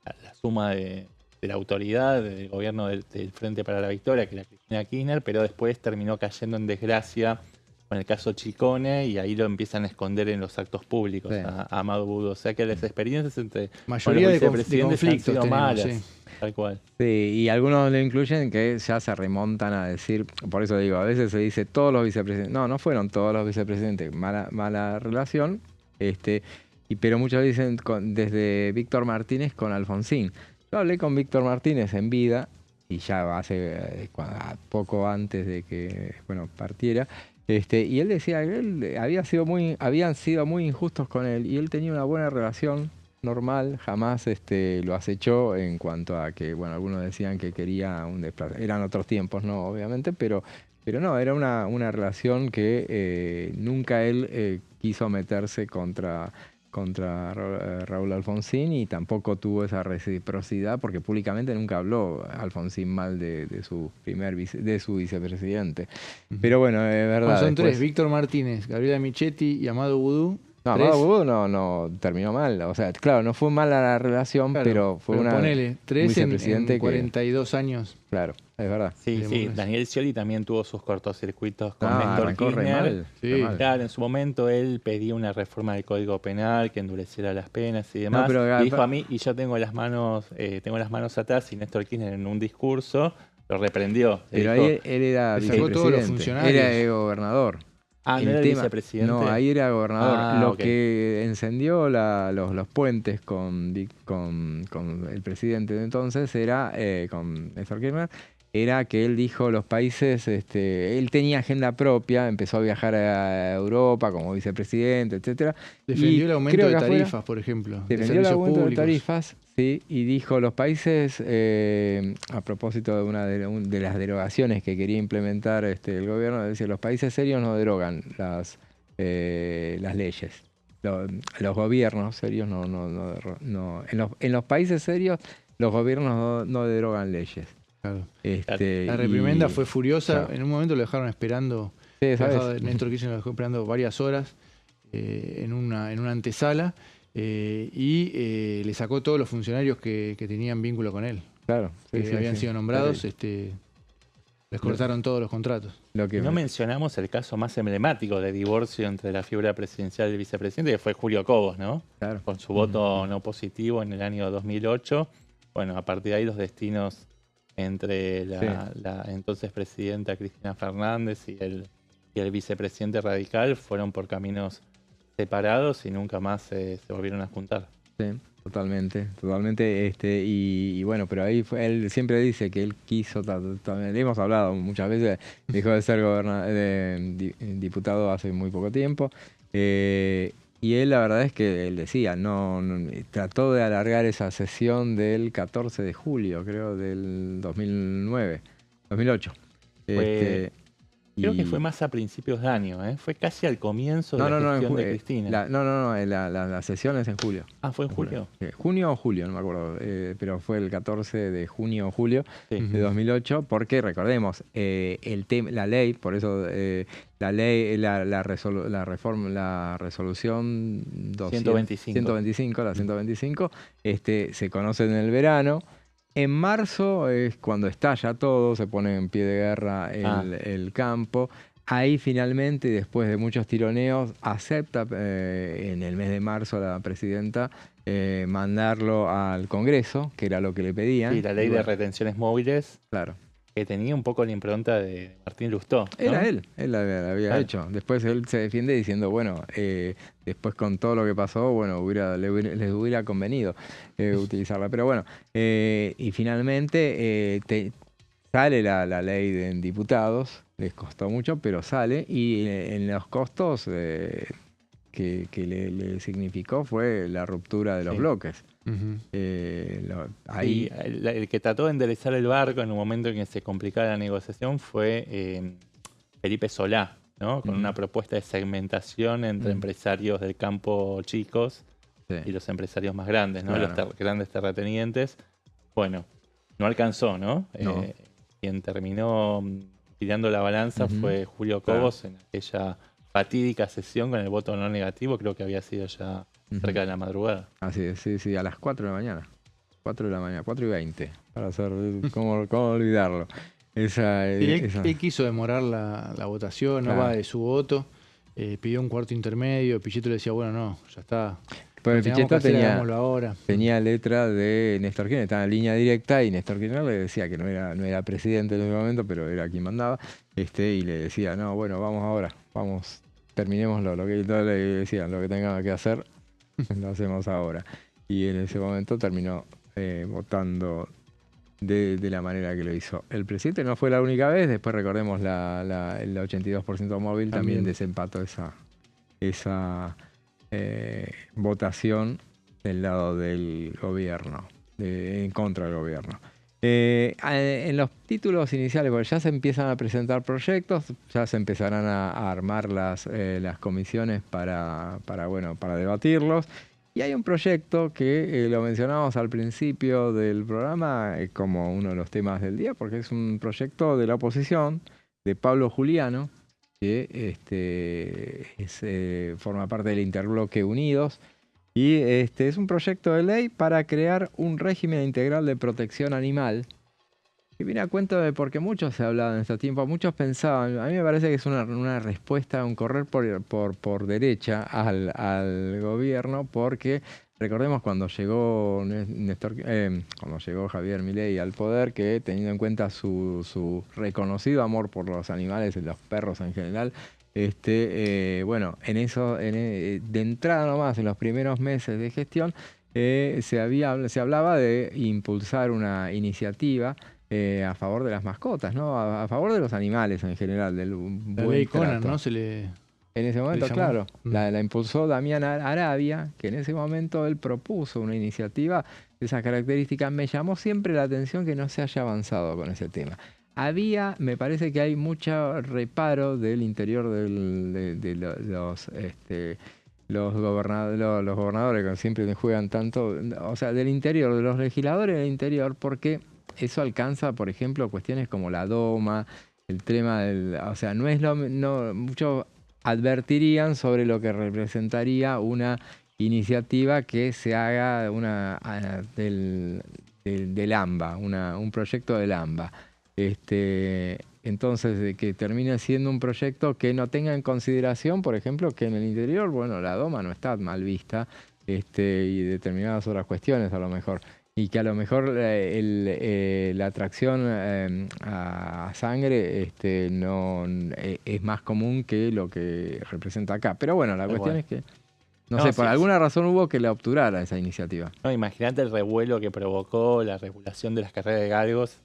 la suma de la autoridad del gobierno del Frente para la Victoria, que era Cristina Kirchner, pero después terminó cayendo en desgracia con el caso Chicone y ahí lo empiezan a esconder en los actos públicos a Amado Boudou. O sea que las experiencias entre mayoría los de vicepresidentes han sido malas. Sí. Tal cual. Sí, y algunos le incluyen que ya se remontan a decir, por eso digo, a veces se dice todos los vicepresidentes. No, no fueron todos los vicepresidentes, mala relación, pero muchos dicen desde Víctor Martínez con Alfonsín. Yo hablé con Víctor Martínez en vida, y ya hace poco antes de que partiera, y él decía que habían sido muy injustos con él, y él tenía una buena relación normal, jamás lo acechó en cuanto a que, algunos decían que quería un desplazamiento. Eran otros tiempos, ¿no? Obviamente, pero no, era una relación que nunca él quiso meterse contra Raúl Alfonsín, y tampoco tuvo esa reciprocidad porque públicamente nunca habló Alfonsín mal de su vicepresidente. Pero bueno, es verdad. Son tres: Víctor Martínez, Gabriela Michetti y Amado Boudou. No, Amado Boudou no terminó mal. O sea, claro, no fue mala la relación, claro, pero fue ponele, tres en 42 años. Claro, es verdad. Sí. Daniel Scioli también tuvo sus cortocircuitos con Néstor Kirchner. Claro, en su momento él pedía una reforma del Código Penal que endureciera las penas y demás. Y dijo a mí, y yo tengo las manos atrás, y Néstor Kirchner en un discurso lo reprendió. Pero dijo, ahí él era vicepresidente. Todos los funcionarios. Era gobernador. ¿No era vicepresidente? No, ahí era gobernador. Que encendió los puentes con el presidente de entonces era, con Néstor Kirchner, era que él dijo los países, él tenía agenda propia, empezó a viajar a Europa como vicepresidente, etcétera. Defendió el aumento de tarifas, por ejemplo. Defendió el aumento de tarifas, sí, y dijo los países, a propósito de una de las derogaciones que quería implementar el gobierno, decía, los países serios no derogan las leyes. Los gobiernos serios no. En los países serios los gobiernos no derogan leyes. Claro. La reprimenda fue furiosa. Claro. En un momento lo dejaron esperando. Néstor Kirchner lo dejó esperando varias horas en una antesala y le sacó todos los funcionarios que tenían vínculo con él. Claro. Habían sido nombrados. Les cortaron todos los contratos. No mencionamos el caso más emblemático de divorcio entre la figura presidencial y el vicepresidente, que fue Julio Cobos, ¿no? Claro. Con su voto no positivo en el año 2008. Bueno, a partir de ahí los destinos entre la entonces presidenta Cristina Fernández y el vicepresidente radical fueron por caminos separados y nunca más se volvieron a juntar. Sí, totalmente. Y bueno, pero ahí él siempre dice que él quiso, le hemos hablado muchas veces, dejó de ser diputado hace muy poco tiempo. Y él, la verdad es que él decía, trató de alargar esa sesión del 14 de julio, creo, del 2008. Creo que fue más a principios de año, ¿eh? Fue casi al comienzo de la gestión de Cristina. La sesión es en julio. Ah, ¿fue en julio? Junio o julio, no me acuerdo, pero fue el 14 de junio o julio de 2008, porque recordemos, la ley, por eso la ley, la resolución 125, la 125, se conoce en el verano. En marzo es cuando estalla todo, se pone en pie de guerra el campo. Ahí finalmente, después de muchos tironeos, acepta en el mes de marzo la presidenta mandarlo al Congreso, que era lo que le pedían. Sí, la ley de retenciones móviles. Claro. Que tenía un poco la impronta de Martín Lustó, ¿no? Era él la había hecho. Después él se defiende diciendo, después con todo lo que pasó, les hubiera convenido utilizarla. Pero bueno, y finalmente sale la ley de diputados, les costó mucho, pero sale, y en los costos que le significó fue la ruptura de los bloques. Ahí el que trató de enderezar el barco en un momento en que se complicaba la negociación fue Felipe Solá, ¿no? Con una propuesta de segmentación entre empresarios del campo chicos y los empresarios más grandes, ¿no? Claro. Los grandes terratenientes. Bueno, no alcanzó, ¿no? Quien terminó tirando la balanza fue Julio Cobos en aquella fatídica sesión con el voto no negativo, creo que había sido ya cerca de la madrugada. Así es, sí, a las 4 de la mañana. 4 de la mañana, 4:20, para hacer, ¿cómo olvidarlo? Él quiso demorar la votación, claro. no va de su voto, pidió un cuarto intermedio, Pichetto le decía, bueno, no, ya está. Pues Pichetto ahora. tenía letra de Néstor Kirchner, estaba en línea directa y Néstor Kirchner le decía que no era presidente en ese momento, pero era quien mandaba, y le decía, no, bueno, vamos ahora, terminemos lo que todos le decían, lo que tengan que hacer, lo hacemos ahora. Y en ese momento terminó votando de la manera que lo hizo. El presidente no fue la única vez, después recordemos el 82% móvil también desempató esa votación del lado del gobierno, en contra del gobierno. En los títulos iniciales, porque ya se empiezan a presentar proyectos, ya se empezarán a armar las comisiones para debatirlos. Y hay un proyecto que lo mencionamos al principio del programa como uno de los temas del día, porque es un proyecto de la oposición, de Pablo Juliano, que forma parte del Interbloque Unidos, y es un proyecto de ley para crear un régimen integral de protección animal, que viene a cuento de porque mucho se ha hablado en este tiempo, muchos pensaban, a mí me parece que es una respuesta, un correr por derecha al gobierno, porque recordemos cuando llegó Javier Milei al poder, que teniendo en cuenta su reconocido amor por los animales, los perros en general, de entrada nomás, en los primeros meses de gestión, se hablaba de impulsar una iniciativa a favor de las mascotas, ¿no? A favor de los animales en general, del la buen ley Conan, trato. ¿no? En ese momento, claro, la impulsó Damián Arabia, que en ese momento él propuso una iniciativa de esas características. Me llamó siempre la atención que no se haya avanzado con ese tema. Me parece que hay mucho reparo del interior de los gobernadores que siempre juegan tanto, o sea, del interior, de los legisladores del interior, porque eso alcanza, por ejemplo, cuestiones como la doma, el tema o sea, muchos advertirían sobre lo que representaría una iniciativa que se haga del AMBA, un proyecto del AMBA. Entonces, que termine siendo un proyecto que no tenga en consideración, por ejemplo, que en el interior, bueno, la doma no está mal vista, y determinadas otras cuestiones a lo mejor. Y que a lo mejor la atracción a sangre no es más común que lo que representa acá. Pero bueno, la cuestión es que, por alguna razón hubo que la obturara esa iniciativa. No, imagínate el revuelo que provocó la regulación de las carreras de galgos.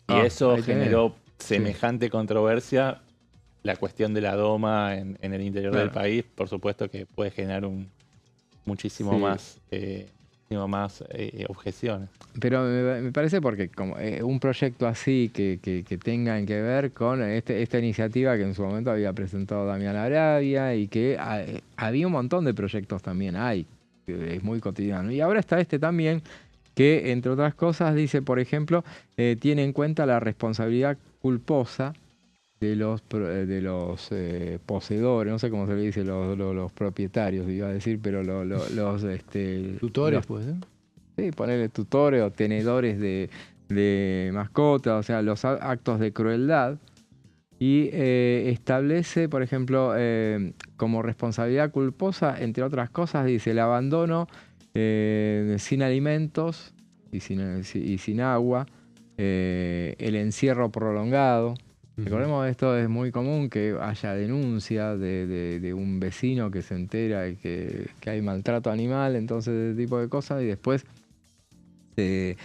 Y eso generó semejante controversia. La cuestión de la doma en el interior del país, por supuesto que puede generar muchísimo más objeciones. Pero me parece porque como un proyecto así que tengan que ver con esta iniciativa que en su momento había presentado Damián Arabia, y que había un montón de proyectos también, es muy cotidiano. Y ahora está también, que entre otras cosas dice, por ejemplo, tiene en cuenta la responsabilidad culposa de los poseedores, no sé cómo se le dice, los propietarios, iba a decir, pero los tutores, pues. Sí, ponerle tutores o tenedores de mascotas, o sea, los actos de crueldad. Y establece, por ejemplo, como responsabilidad culposa, entre otras cosas, dice el abandono sin alimentos y sin agua, el encierro prolongado. Recordemos, esto es muy común, que haya denuncia de un vecino que se entera de que hay maltrato animal, entonces ese tipo de cosas, y después es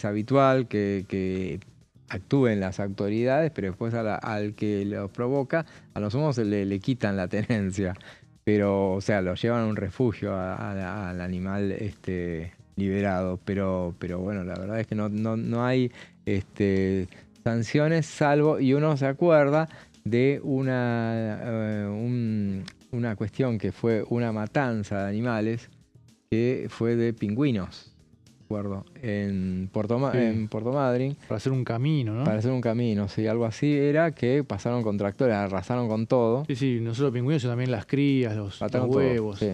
habitual que actúen las autoridades, pero después al que lo provoca, a lo sumo le quitan la tenencia, pero, o sea, lo llevan a un refugio al animal liberado, pero bueno, la verdad es que no hay sanciones, salvo, y uno se acuerda de una cuestión que fue una matanza de animales, que fue de pingüinos. acuerdo, en Puerto Madryn. Para hacer un camino, ¿no? Para hacer un camino, sí, algo así era, que pasaron con tractores, arrasaron con todo. Sí, no solo pingüinos, sino también las crías, los huevos. Sí.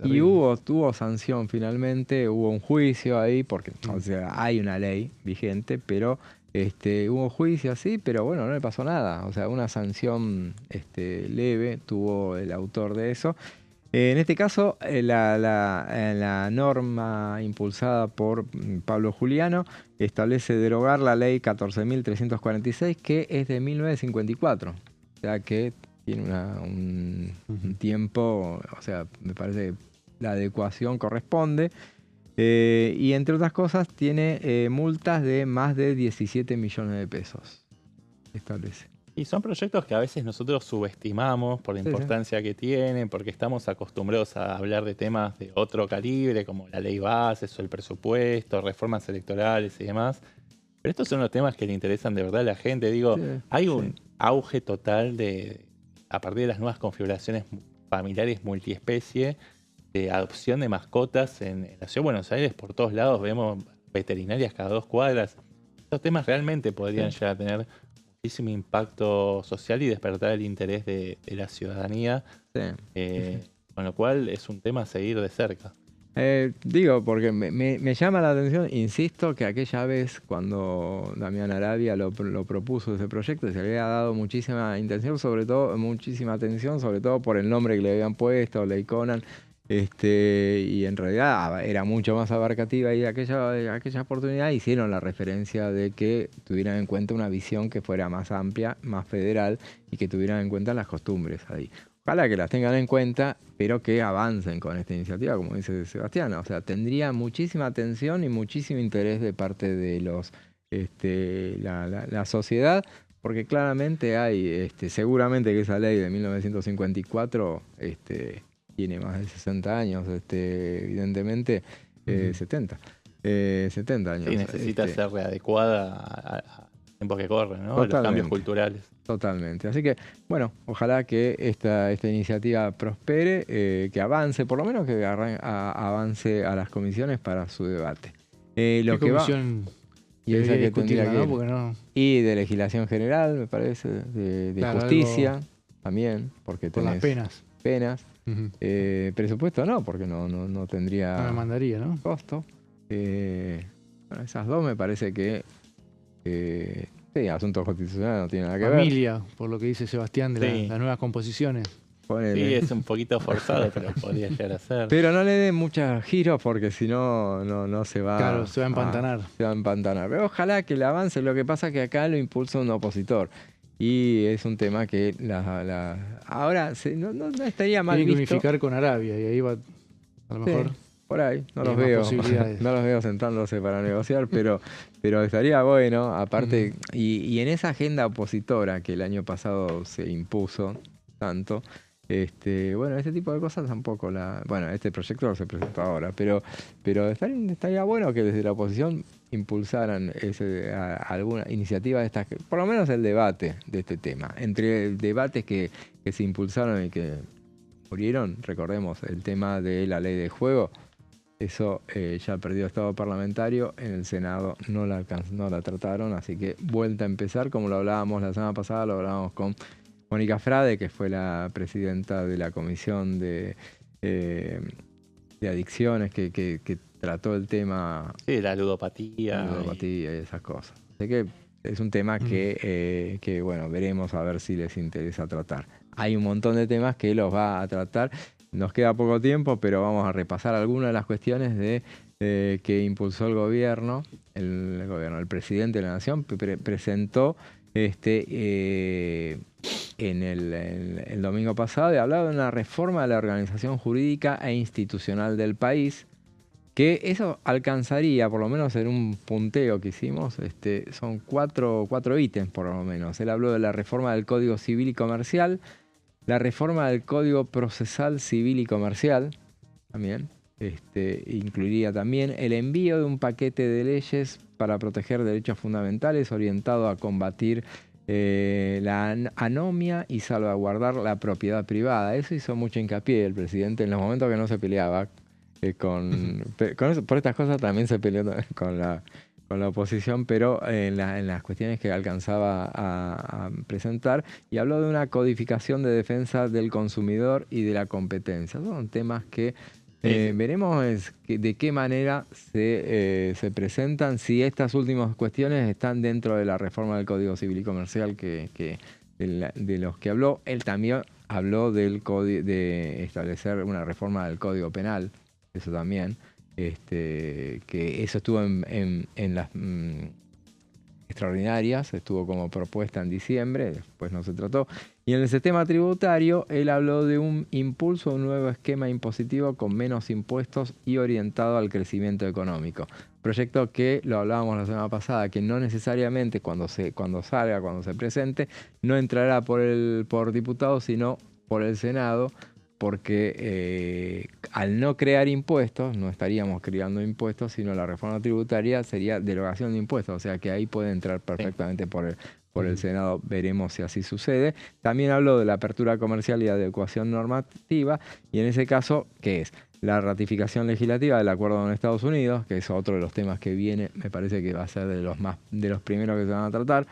Y tuvo sanción finalmente, hubo un juicio ahí, porque o sea, hay una ley vigente, pero hubo juicio así, pero bueno, no le pasó nada. O sea, una sanción leve tuvo el autor de eso. En este caso, la norma impulsada por Pablo Juliano establece derogar la ley 14.346, que es de 1954. O sea que tiene un tiempo, o sea, me parece que la adecuación corresponde. Y entre otras cosas, tiene multas de más de 17 millones de pesos. Establece. Y son proyectos que a veces nosotros subestimamos por la importancia que tienen, porque estamos acostumbrados a hablar de temas de otro calibre, como la ley bases o el presupuesto, reformas electorales y demás. Pero estos son los temas que le interesan de verdad a la gente. Digo, hay un auge total a partir de las nuevas configuraciones familiares multiespecie, de adopción de mascotas en la ciudad de Buenos Aires. Por todos lados vemos veterinarias cada 2 cuadras. Estos temas realmente podrían llegar a tener muchísimo impacto social y despertar el interés de la ciudadanía, con lo cual es un tema a seguir de cerca. Digo, porque me llama la atención, insisto, que aquella vez cuando Damián Arabia lo propuso ese proyecto, se le había dado muchísima atención, sobre todo por el nombre que le habían puesto, Ley Conan, y en realidad era mucho más abarcativa, y aquella oportunidad hicieron la referencia de que tuvieran en cuenta una visión que fuera más amplia, más federal, y que tuvieran en cuenta las costumbres ahí. Ojalá que las tengan en cuenta, pero que avancen con esta iniciativa, como dice Sebastián. O sea, tendría muchísima atención y muchísimo interés de parte de la sociedad, porque claramente hay, seguramente que esa ley de 1954 tiene más de 60 años, evidentemente 70 años. Sí, necesita ser readecuada a tiempos que corren, ¿no? A los cambios culturales. Totalmente. Así que, bueno, ojalá que esta iniciativa prospere, que avance, por lo menos que avance a las comisiones para su debate. ¿Qué comisión debería discutirla, ¿no? Porque no... Y de legislación general, me parece, de justicia también, porque por las penas. Presupuesto no, porque no tendría... No me mandaría, ¿no? Costo. Bueno, esas dos me parece que... Sí, asuntos constitucionales no tiene nada que ver. Familia, por lo que dice Sebastián, de las nuevas composiciones. Sí, es un poquito forzado, pero podría llegar a ser. Pero no le den muchos giros, porque si no se va... Claro, se va a empantanar. Se va a empantanar. Pero ojalá que le avance. Lo que pasa es que acá lo impulsa un opositor. Y es un tema que ahora no estaría mal visto. Tiene que unificar con Arabia, y ahí va, a lo mejor... Por ahí, no los veo sentándose para negociar, pero estaría bueno, aparte, y en esa agenda opositora que el año pasado se impuso tanto, bueno, este tipo de cosas tampoco bueno, este proyecto se presentó ahora, pero estaría bueno que desde la oposición impulsaran alguna iniciativa de estas, por lo menos el debate de este tema. Entre debates que se impulsaron y que murieron, recordemos el tema de la ley de juego. Eso ya perdió estado parlamentario, en el Senado no la trataron, así que vuelta a empezar, como lo hablábamos la semana pasada, lo hablábamos con Mónica Frade, que fue la presidenta de la Comisión de Adicciones, que trató el tema... Sí, la ludopatía. Y esas cosas. Así que es un tema que, bueno, veremos a ver si les interesa tratar. Hay un montón de temas que los va a tratar. Nos queda poco tiempo, pero vamos a repasar algunas de las cuestiones que impulsó el gobierno. El presidente de la Nación presentó en el domingo pasado, y hablaba de una reforma de la organización jurídica e institucional del país, que eso alcanzaría, por lo menos en un punteo que hicimos, son cuatro ítems por lo menos. Él habló de la reforma del Código Civil y Comercial, la reforma del Código Procesal Civil y Comercial, también, incluiría también el envío de un paquete de leyes para proteger derechos fundamentales orientado a combatir la anomia y salvaguardar la propiedad privada. Eso hizo mucho hincapié el presidente en los momentos que no se peleaba por estas cosas también se peleó con la oposición, pero en las cuestiones que alcanzaba a presentar, y habló de una codificación de defensa del consumidor y de la competencia. Son temas que veremos de qué manera se presentan, si estas últimas cuestiones están dentro de la reforma del Código Civil y Comercial de los que habló. Él también habló de establecer una reforma del Código Penal, eso también. Que eso estuvo en las extraordinarias, estuvo como propuesta en diciembre, después no se trató. Y en el sistema tributario, él habló de un impulso a un nuevo esquema impositivo con menos impuestos y orientado al crecimiento económico. Proyecto que, lo hablábamos la semana pasada, que no necesariamente cuando se presente, no entrará por diputados, sino por el Senado, porque al no crear impuestos, no estaríamos creando impuestos, sino la reforma tributaria sería derogación de impuestos, o sea que ahí puede entrar perfectamente por el Senado, veremos si así sucede. También habló de la apertura comercial y adecuación normativa, y en ese caso, ¿qué es? La ratificación legislativa del acuerdo con Estados Unidos, que es otro de los temas que viene, me parece que va a ser de los primeros que se van a tratar.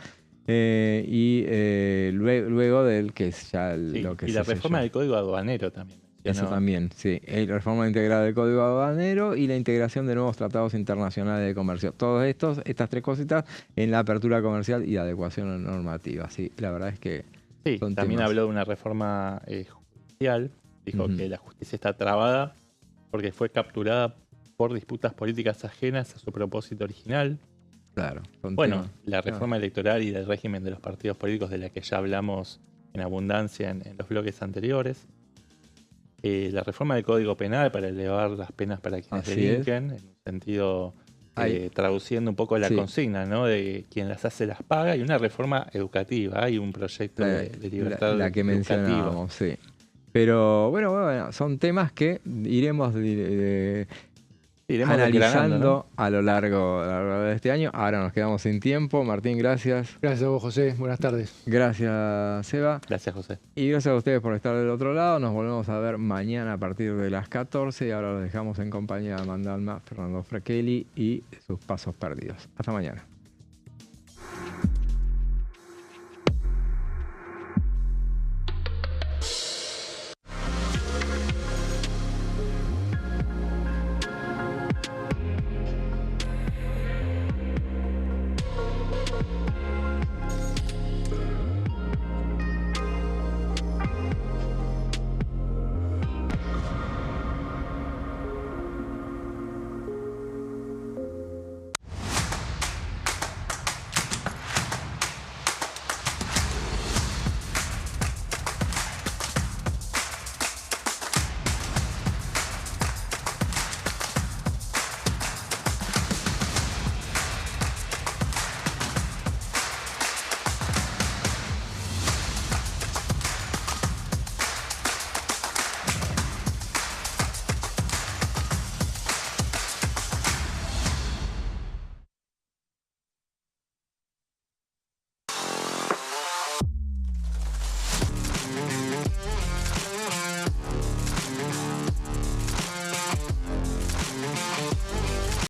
Luego del que es ya lo que y la reforma del Código Aduanero también. Eso también, sí. La reforma integral del Código Aduanero y la integración de nuevos tratados internacionales de comercio. Todas estas tres cositas en la apertura comercial y adecuación normativa. Sí, la verdad es que sí, también habló de una reforma judicial. Dijo que la justicia está trabada porque fue capturada por disputas políticas ajenas a su propósito original. Claro. Bueno, la reforma electoral y del régimen de los partidos políticos, de la que ya hablamos en abundancia en los bloques anteriores. La reforma del Código Penal para elevar las penas para quienes delinquen, en un sentido traduciendo un poco la consigna, ¿no? De quien las hace las paga, y una reforma educativa. Hay un proyecto de libertad la que mencionábamos, sí. Pero bueno, son temas que iremos analizando, ¿no? a lo largo de este año. Ahora nos quedamos sin tiempo. Martín, gracias. Gracias a vos, José. Buenas tardes. Gracias, Seba. Gracias, José. Y gracias a ustedes por estar del otro lado. Nos volvemos a ver mañana a partir de las 14. Y ahora los dejamos en compañía de Amanda Alma, Fernando Fraquelli y sus pasos perdidos. Hasta mañana.